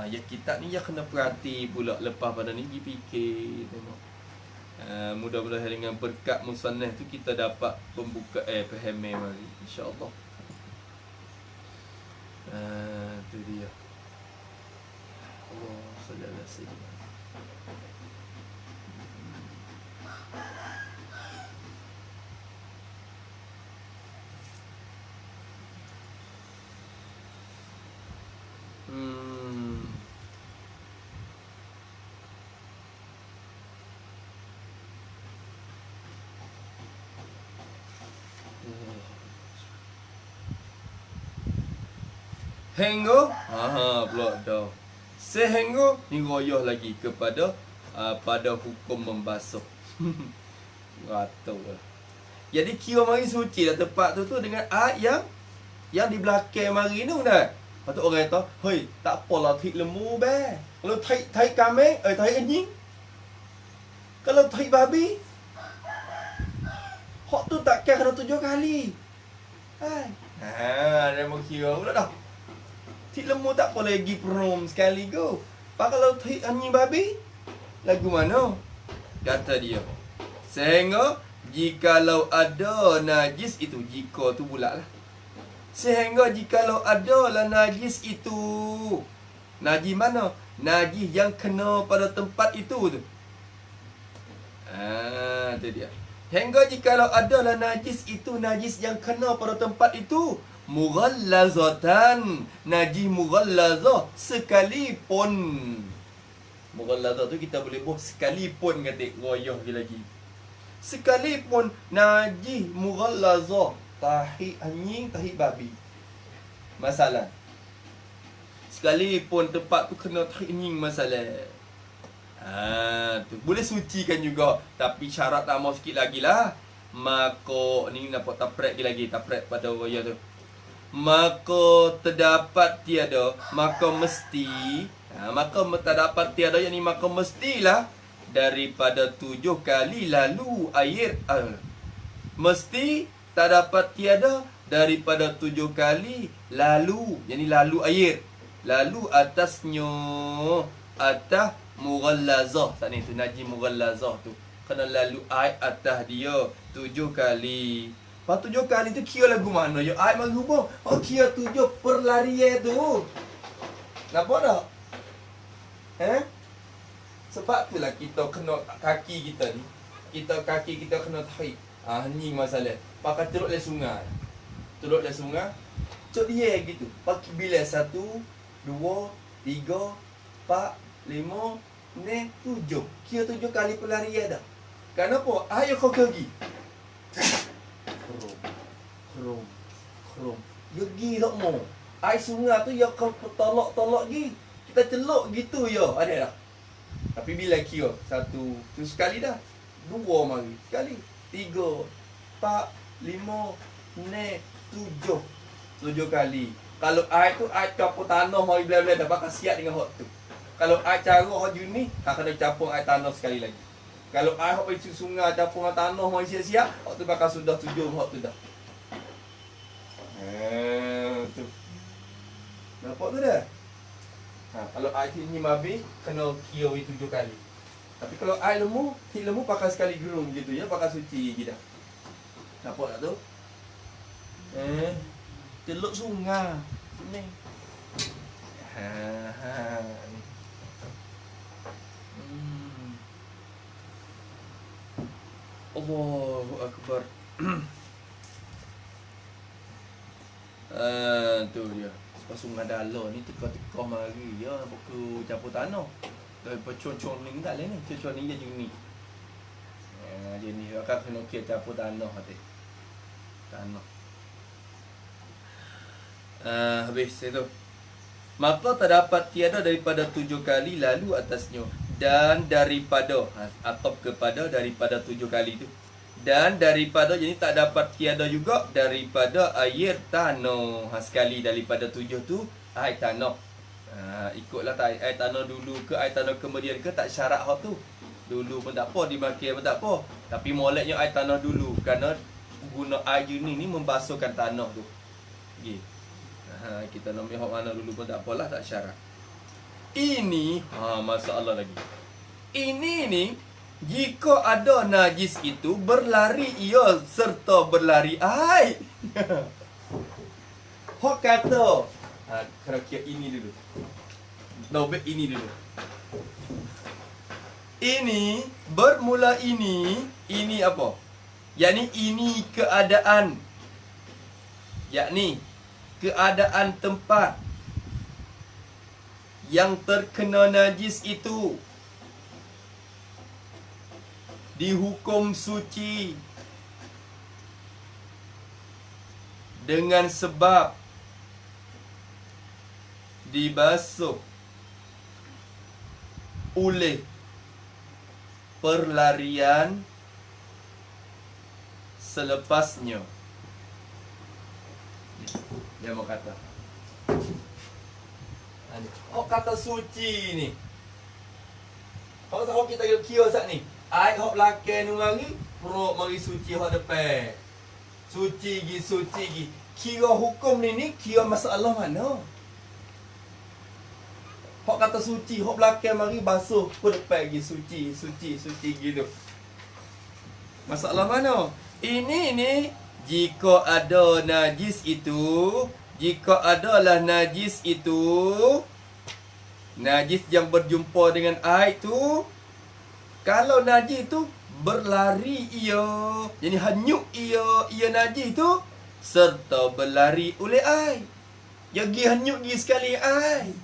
Ya kitab ni ya kena perhati pula lepas pada ni pergi fikir tengok. Mudah-mudahan dengan berkat musannaf tu kita dapat pembuka faham mari insya-Allah. Tu dia. Allah sallallahu alaihi wasallam. Henggo, pula dah. Sehenggo ni royah lagi kepada pada hukum membasuh. Ratau lah. Jadi kira mari suci dah tempat tu dengan ayat yang di belakang mari tu dah. Lepas tu orang kata, "Hei, tak apalah thik lembu be. Kalau thik kambing, thik anjing. Kalau thik babi, hak tu takkan kena 7 kali." Hai. Dia mau kira pula dah. Thik lembu tak apa lagi perum sekali go. Pak kalau thik anjing babi, lagu mana? Kata dia. Sehingga jikalau ada najis itu, jika tu bulat lah. Sehingga jikalau ada lah najis itu. Najis mana? Najis yang kena pada tempat itu tu. Tu dia. Hingga jikalau ada lah najis itu, najis yang kena pada tempat itu. Mughallazatan, najis mughallazah sekalipun. Mughallazah tu kita boleh buat sekalipun kata royah lagi. Sekalipun najis mughallazah, tahi anjing, tahi babi. Masalah. Sekalipun tempat tu kena tahi anjing masalah. Tu boleh sucikan juga, tapi syarat tambah sikit lagi lah. Maka ni nampak taprek lagi, taprek pada royah tu. Maka terdapat tiada, maka mesti, maka terdapat tiada, yang ni maka mestilah daripada 7 kali lalu air, mesti tak dapat tiada daripada 7 kali lalu, yang ni lalu air, lalu atasnya, atas mughallazah, tak ni tu najis mughallazah tu kena lalu air atas dia 7 kali. Lepas 7 kali tu kira lagu mana? Ya air merubah. Kira 7 perlarian tu. Nampak tak? Sebab itulah kita kena kaki kita ni. Kaki kita kena tarik. Ni masalah. Pakai turut le sungai. Turut le sungai. Cuk dia gitu. Pakai bila 1, 2, 3, 4, 5, 6, 7. Kira 7 kali pelarian dah. Kenapa? Ayo kau pergi. Krom. Pergi tak mau. Air sungai tu ya kau tolak gi. Kita celuk gitu ya. Ada dah. Tapi bila kira 1 tu sekali dah. 2 mari. Sekali. 3, 4, 5, 6, 7. 7 kali. Kalau air tu air campur tanah mari bila-bila dah bakal siap dengan hot tu. Kalau air cara hot ni, kena campur air tanah sekali lagi. Kalau air hot pergi sungai campur dengan tanah mari siap-siap, hot tu bakal sudah 7 hot tu dah. Tu. Nampak tu dah? Kalau air ni babi, kena kira 7 kali. Tapi kalau air lembu pakai sekali gerung gitu ya, pakai suci je dah. Nampak tak tu? Teluk sungai. Ni. Ni. Allahu Akbar. Tu dia. Sebab sungai Dala ni teka-teka mari ya buku campur tanah. Dari pecon-con ni tak lain ni. Pecon ni je ni. Dia ni akan kena kira campur tanah hati. Tanah. Habis itu. Maka terdapat tiada daripada 7 kali lalu atasnya, dan daripada atau kepada daripada 7 kali itu, dan daripada, jadi tak dapat tiada juga daripada air tanah. Sekali daripada 7 tu air tanah. Ikutlah tak air tanah dulu ke air tanah kemudian ke, tak syarat hak tu. Dulu pun tak apa, dimakan pun tak apa. Tapi moleknya air tanah dulu. Kerana guna air ni membasuhkan tanah tu. Okay. Kita nak ambil hak mana dulu pun tak apalah, tak syarat. Ini, masalah lagi. Ini ni, jika ada najis itu, berlari ia serta berlari air. Hak kata, kira-kira ini dulu. Dobek ini dulu. Ini, bermula ini apa? Yakni ini keadaan. Yakni, keadaan tempat yang terkena najis itu dihukum suci dengan sebab dibasuh oleh perlarian selepasnya. Dia mau kata, oh kata suci ni. Kalau kita kira sat ni, air hok belakang ni mari, perut mari suci hok depan. Suci gi. Kira hukum ni kira masalah mana? Hok kata suci, hok belakang mari basuh ke depan gi suci gitu. Masalah mana? Ini ni jika ada najis itu, jika adalah najis itu, najis yang berjumpa dengan air tu, kalau najis tu berlari ia, jadi hanyut ia najis tu serta berlari oleh air. Ya gi hanyut gi sekali air.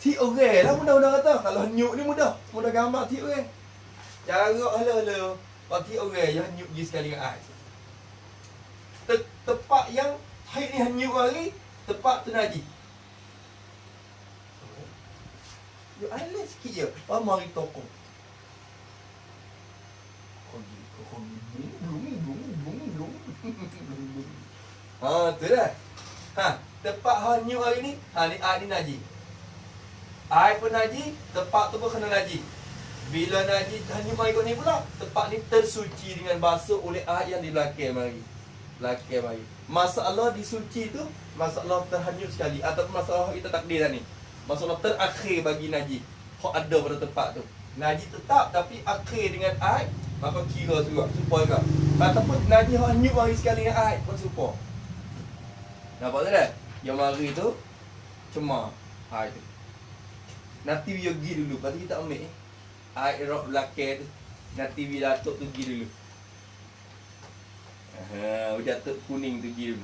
Ti orang lah mudah-mudah kata. Kalau hanyut ni mudah gambar ti orang. Cara hala-hala. Kalau ti orang yang hanyut gi sekali dengan air. Tempat yang air ni hanyut lagi, tempat tu najis. Yo alas sikit je. Mari tokong. Tu dah. Tempat hanyut hari ni, ni air ni najis. Air pun najis, tempat tu pun kena najis. Bila najis hanyut mari kot ni pula, tempat ni tersuci dengan basuh oleh air yang di belakang mari. Masalah disuci tu, masalah terhanyut sekali ataupun masalah kita takdir ni. Masalah terakhir bagi najis. Hak ada pada tempat tu. Najis tetap tapi akhir dengan air, maka kira juga supaya kau. Ataupun najis hak hanyut mari sekali dengan air pun supaya. Nampak tak dah? Yang mari tu cemar air tu. Nanti dia pergi dulu, lepas tu kita ambil air rok belakang tu. Nanti bila datuk tu pergi dulu. Datuk kuning tu pergi dulu.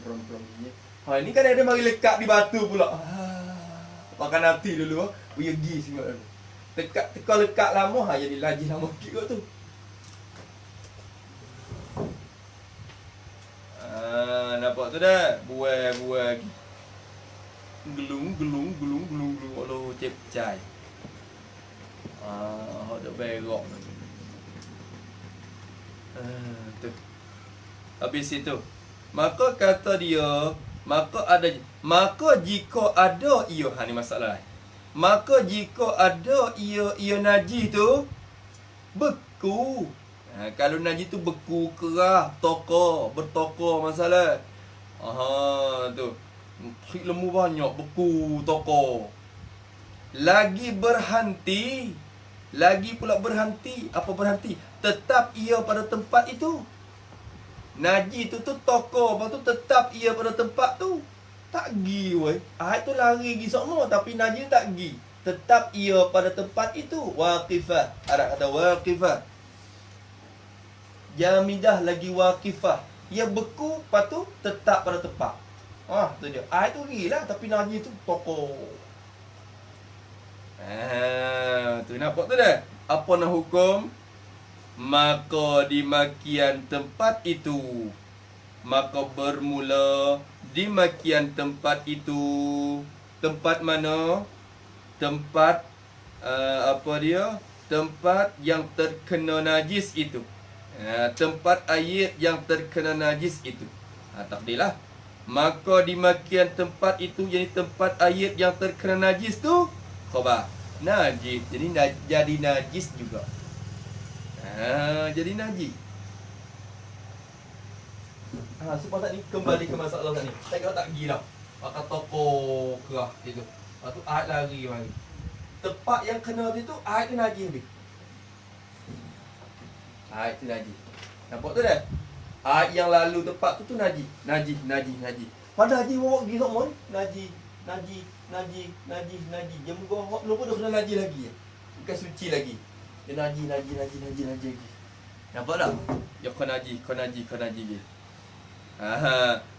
Prom ni. Ni kan ada mari lekat di batu pula. Makan nanti dulu, dia pergi semua dulu. Teka lekat lama, jadi lagi lama sikit tu. Nampak tu dah? Buai. Gelung. Allah cep cai. Ada berok. Tu. Habis itu. Maka kata dia, maka jika ada ia, ni masalah. Maka jika ada ia najis tu beku. Kalau najis tu beku, kerah, bertokor masalah. Tu. Lembu banyak, beku, tokor. Lagi pula berhenti. Apa berhenti? Tetap ia pada tempat itu. Najis tu tokor, lepas tu tetap ia pada tempat tu. Tak gi weh. Air tu lari gi semua tapi najis tak gi. Tetap ia pada tempat itu. Waqifah. Arab kata waqifah. Jamidah lagi waqifah. Ia beku, lepas tu tetap pada tempat. Tu dia. Air tu gilah tapi najis tu tokor. Tu nampak tu dah. Apa nak hukum? Maka di makian tempat itu, maka bermula di makian tempat itu. Tempat mana? Tempat tempat yang terkena najis itu. Tempat air yang terkena najis itu. Takdirlah. Maka di makian tempat itu, jadi tempat air yang terkena najis tu, khabar. najis. Jadi jadi najis juga. Jadi najis. Sebab tak ni kembali ke masalah tadi. Saya kata tak gila. Pakai toko kerah gitu. Lepas tu ayat lari mari. Tempat yang kena tu ayat tu najis habis. Ayat tu najis. Nampak tu dah? Ayat yang lalu tempat tu najis. Najis. Pada haji bawa pergi semua ni. Najis. Dia muka lupa dah kena najis lagi. Bukan suci lagi. Dia najis lagi. Nampak tak? Dia kau najis.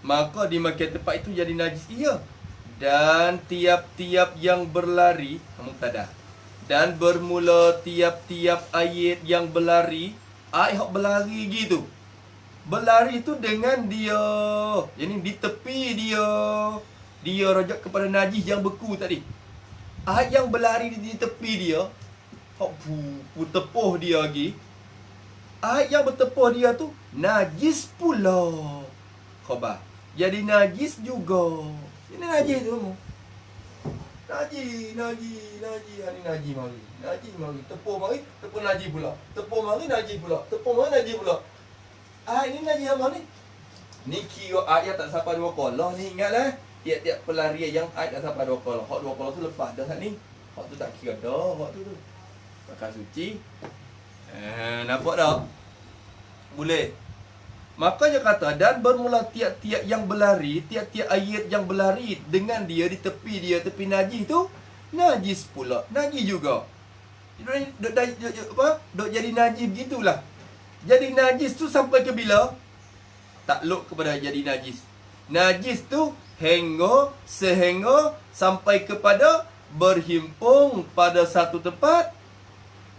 Maka dimakan tempat itu jadi najis ia. Dan tiap-tiap yang berlari mubtada. Dan bermula tiap-tiap ayat yang berlari, ayat yang berlari gitu. Berlari itu dengan dia. Jadi di tepi dia rojak kepada najis yang beku tadi. Ayat yang berlari di tepi dia, hok tepuh dia lagi. Ayat yang bertepuh dia tu najis pula. Khabar. Jadi najis juga. Ini najis tu kamu. Najis. Ini najis mari. Tepuh mari, tepuh najis pula. Tepuh mari najis pula. Ini najis apa ni? Ni kira ayat tak sampai 2 kolah ni, ingatlah. Tiap-tiap pelarian yang ayat tak sampai 2 kolah. Hak 2 kolah tu lepas dah saat ni. Hak tu tak kira dah, hak tu. Pakai suci. Nampak tak? Boleh. Maka dia kata, dan bermula tiap-tiap yang berlari, tiap-tiap ayat yang berlari dengan dia di tepi dia, tepi najis tu, najis pula. Najis juga. Dok jadi najis begitulah. Jadi najis tu sampai ke bila? Takluk kepada jadi najis. Najis tu sehingga sampai kepada berhimpun pada satu tempat.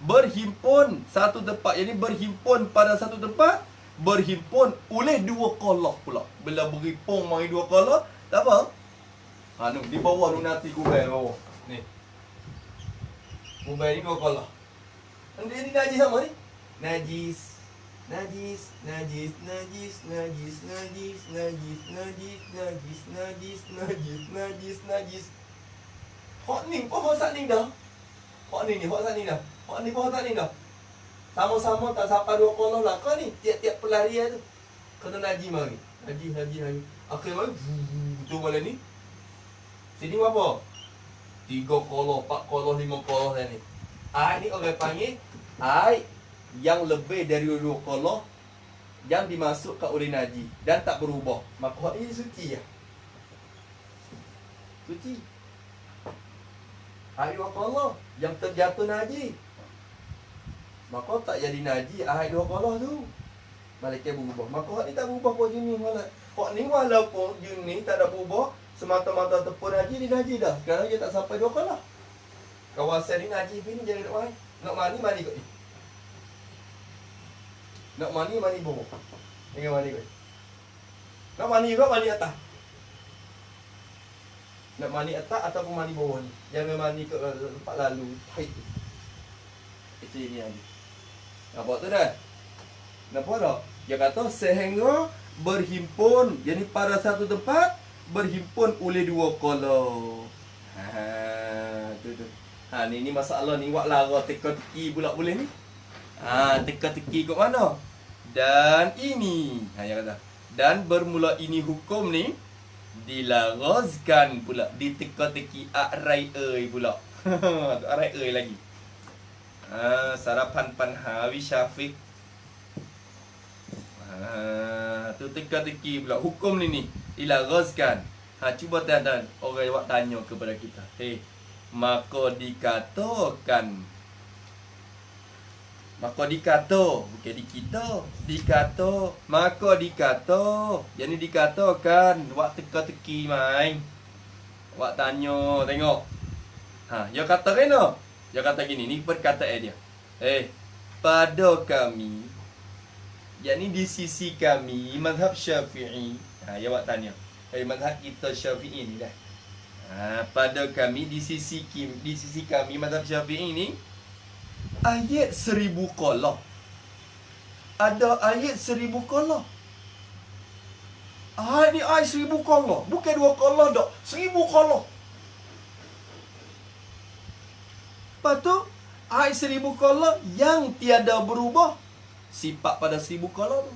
Jadi berhimpun pada satu tempat. Berhimpun oleh 2 kolah pula. Bila berhimpun mari 2 kolah, tak apa. Di bawah tu nanti kubai bawah. Ni. Kubai ni 2 kolah. Ini najis sama ni? Najis. Hak ni pohon sak ni dah. Hak ni pohon sak ni dah. Sama-sama tak sampai 2 kolah lah. Kau ni tiap-tiap pelarian tu kena najis mari. Najis. Akhir mari betul balik ni. Sini berapa? 3 kolah, 4 kolah, 5 kolah dah ni. Ni orang panggil air yang lebih dari 2 kolah yang dimasukkan oleh najis dan tak berubah. Maka ini suci ya. Suci. Air 2 kolah yang terjatuh najis, maka tak jadi najis air 2 kolah tu. Malaikat berubah. Maka hak ni tak berubah pun jenis malah. Hak ni walaupun jenis tak ada berubah, semata-mata tepun najis dia najis dah. Kerana dia tak sampai 2 kolah. Kawasan ni najis ni jadi nak mandi. Nak mandi kot ni. Nak mandi bawah. Jangan mandi kot. Nak mandi juga mandi atas. Nak mandi atas ataupun mandi bawah ni. Jangan mandi ke tempat lalu. Haid. Itu ini lagi. Nampak tu dah? Nampak tak? Dia kata sehingga berhimpun. Jadi pada satu tempat berhimpun oleh 2 kolah. Tu. Ni masalah ni buat lara teka-teki pula boleh ni. Teka-teki kat mana? Dan ini, yang kata. Dan bermula ini hukum ni dilaraskan pula, diteka-teki arai pula. Arai lagi. Sarapan Panhawi Syafiq. Tu teka-teki pula. Hukum ni dilaraskan. Cuba dan orang buat tanya kepada kita. Maka dikatakan, maka dikata, jadi dikatakan, buat teka-teki main, buat tanya, tengok. Dia kata kena, dia kata gini, ni perkataan dia. Pada kami, yakni di sisi kami mazhab Syafi'i. Dia buat tanya. Mazhab kita Syafi'i ni dah. Pada kami di sisi kami mazhab Syafi'i ni ayat 1000 qalah. Ada ayat 1000 qalah. Ni ayat 1000 qalah, bukan 2 qalah dak, 1000 qalah. Lepas tu air 1000 kola yang tiada berubah sifat pada 1000 kola tu.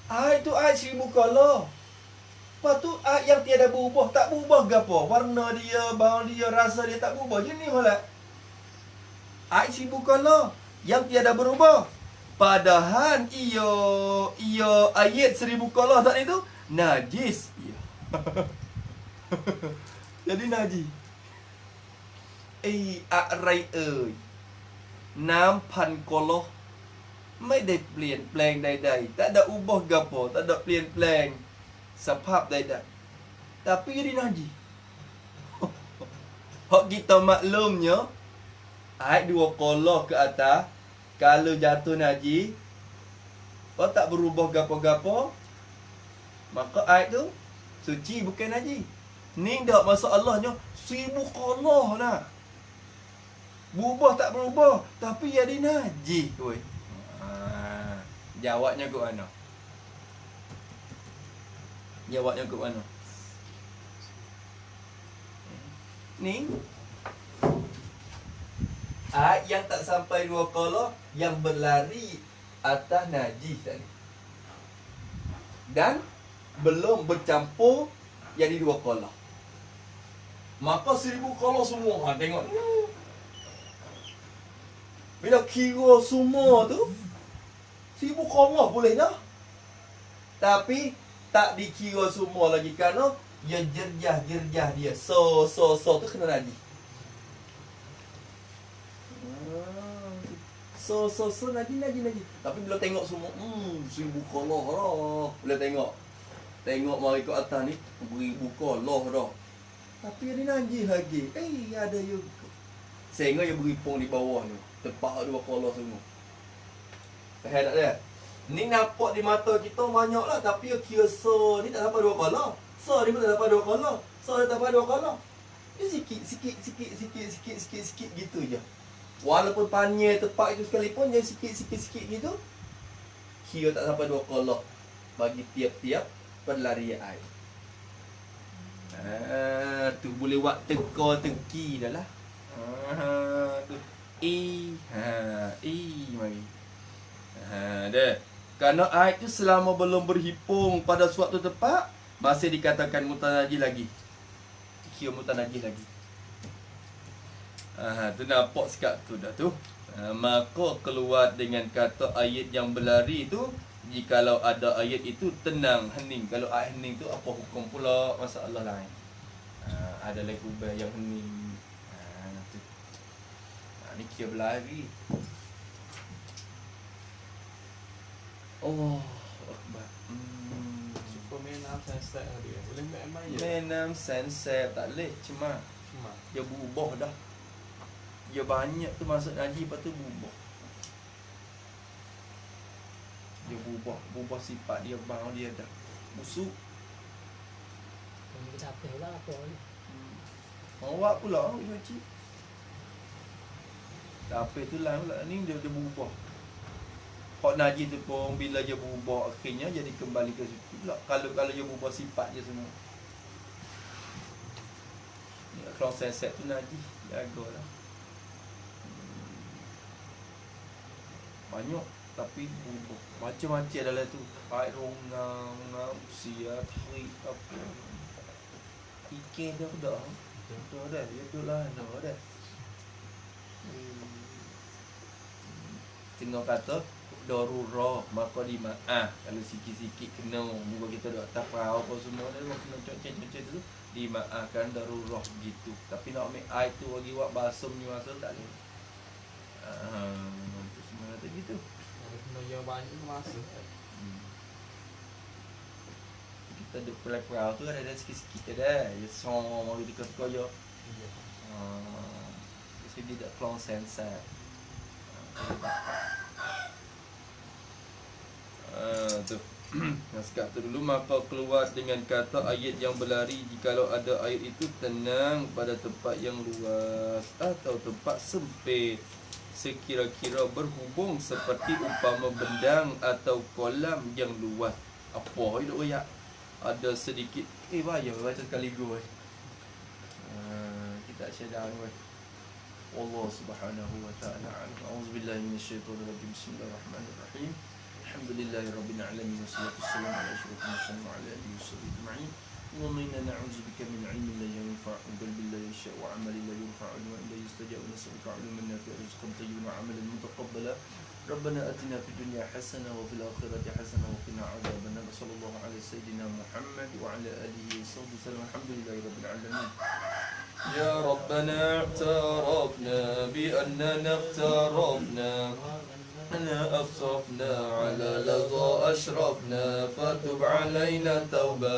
Air tu air 1000 kola. Lepas tu air yang tiada berubah, tak berubah gapo? Warna dia, bau dia, rasa dia tak berubah. Jenis molek. Air 1000 kola yang tiada berubah. Padahal ia ayat 1000 kola tadi tu najis. Ya. Jadi najis. Arai 9,000 kola ไม่ได้เปลี่ยนแปลงใดๆ tak ada ubah gapo, tak ada เปลี่ยนแปลงสภาพใดๆ tapi jadi najis. Hak kita maklumnya air 2 kolah ke atas kalau jatuh najis, kalau tak berubah gapo-gapo, maka air tu suci bukan najis. Ni dak masalahnya 1000 kolah nak. Berubah tak berubah, tapi jadi najis weh. Jawabnya ke mana? Jawabnya ke mana? Ni air yang tak sampai 2 kolah yang berlari atas najis tadi. Dan belum bercampur jadi 2 kolah. Maka 1000 kolah semua. Ha, tengok ni. Bila kira semua tu 1000 kolah boleh dah. Tapi tak dikira semua lagi kerana dia jerjah dia. So tu kena najis. So najis. Tapi bila tengok semua 1000 kolah dah. Bila tengok mari ke atas ni 1000 kolah dah. Tapi ada najis lagi. Ada juga. Sehingga dia beripung di bawah ni. Tepak 2 kolah semua. Faham tak dia? Ni nampak di mata kita banyak lah. Tapi dia kira so ni tak sampai 2 kolah. So ni pun tak sampai 2 kolah. So ni tak sampai 2 kolah. Dia sikit gitu je. Walaupun panjang tepak itu sekalipun, dia sikit gitu. Kira tak sampai 2 kolah bagi tiap-tiap perlarian air. Tu boleh buat teka-teki dah lah. Tu mari. Dah. Kerana air tu selama belum berhipung pada suatu tempat masih dikatakan mutanajis lagi. Kira mutanajis lagi. Tu nampak sikap tu dah tu. Maka keluar dengan kata ayat yang berlari tu, jikalau ada ayat itu tenang, hening. Kalau ayat hening tu apa hukum pula, masalah lain. Ada lagi ubah yang hening. Tu. Ni kira berlari. Oh, akbar. Superman sunset dia. Boleh main je. Menam sunset tak leh cuma dia berubah dah. Dia banyak tu masuk najis, lepas tu berubah. Dia berubah sifat dia, bau dia dah busuk. Kita apa lah apa ni. Awak pula cuci. Tapi tu lah pula ni dia berubah. Hak najis tu pun bila dia berubah akhirnya jadi kembali ke situ pula. Kalau dia berubah sifat dia semua. Ni kalau set tu najis, jagalah. Banyak tapi berubah. Macam-macam dalam tu. Air rongang, sia, tarik apa. Ikan dah dah. Dah. Dia tu lah dah. Tengok kata darurah maka dimaaf kalau sikit-sikit kena muka kita dah atas perahu apa semua dah kena cocok dulu dimaafkan darurah gitu. Tapi nak ambil air tu bagi buat basum ni masa tak boleh. Tu semua kata gitu. Kena yang banyak masa. Kita duk perahu tu ada sikit-sikit dah. Ya song mari dekat-dekat je. Ya. Jadi tak klong sensor. Tu. Naskah tu dulu maka keluar dengan kata ayat yang berlari jikalau ada ayat itu tenang pada tempat yang luas atau tempat sempit sekira-kira berhubung seperti umpama bendang atau kolam yang luas. Apa itu ya? Ada sedikit bahaya baca sekali gue. Kita sedang gue. Wallahu subhanahu wa ta'ala a'lam. A'udzubillahi minasyaitonir rajim. Bismillahirrahmanirrahim. Alhamdulillahirabbil alamin wassalatu wassalamu ala asyrofil mursalin wa ala alihi washabbihi ajma'in. Allahumma inna na'udzubika min 'ilmin la yanfa' wa qalbin la yakhsha' wa 'amalin la yurfa' wa la yustajab wa nas'aluka 'ilman nafi'an wa rizqan tayyiban wa 'amalan mutaqabbala. Rabbana atina fid dunya hasanah wa fil akhirati hasanah wa qina 'adzabannar. Sallallahu ala sayyidina Muhammad wa ala alihi washabbihi wasallam. Alhamdulillahirabbil alamin. Ya Rabbana i'tarafna bi annana iqtarafna أنا أصرفنا على لظى أشرفنا فتب علينا توبة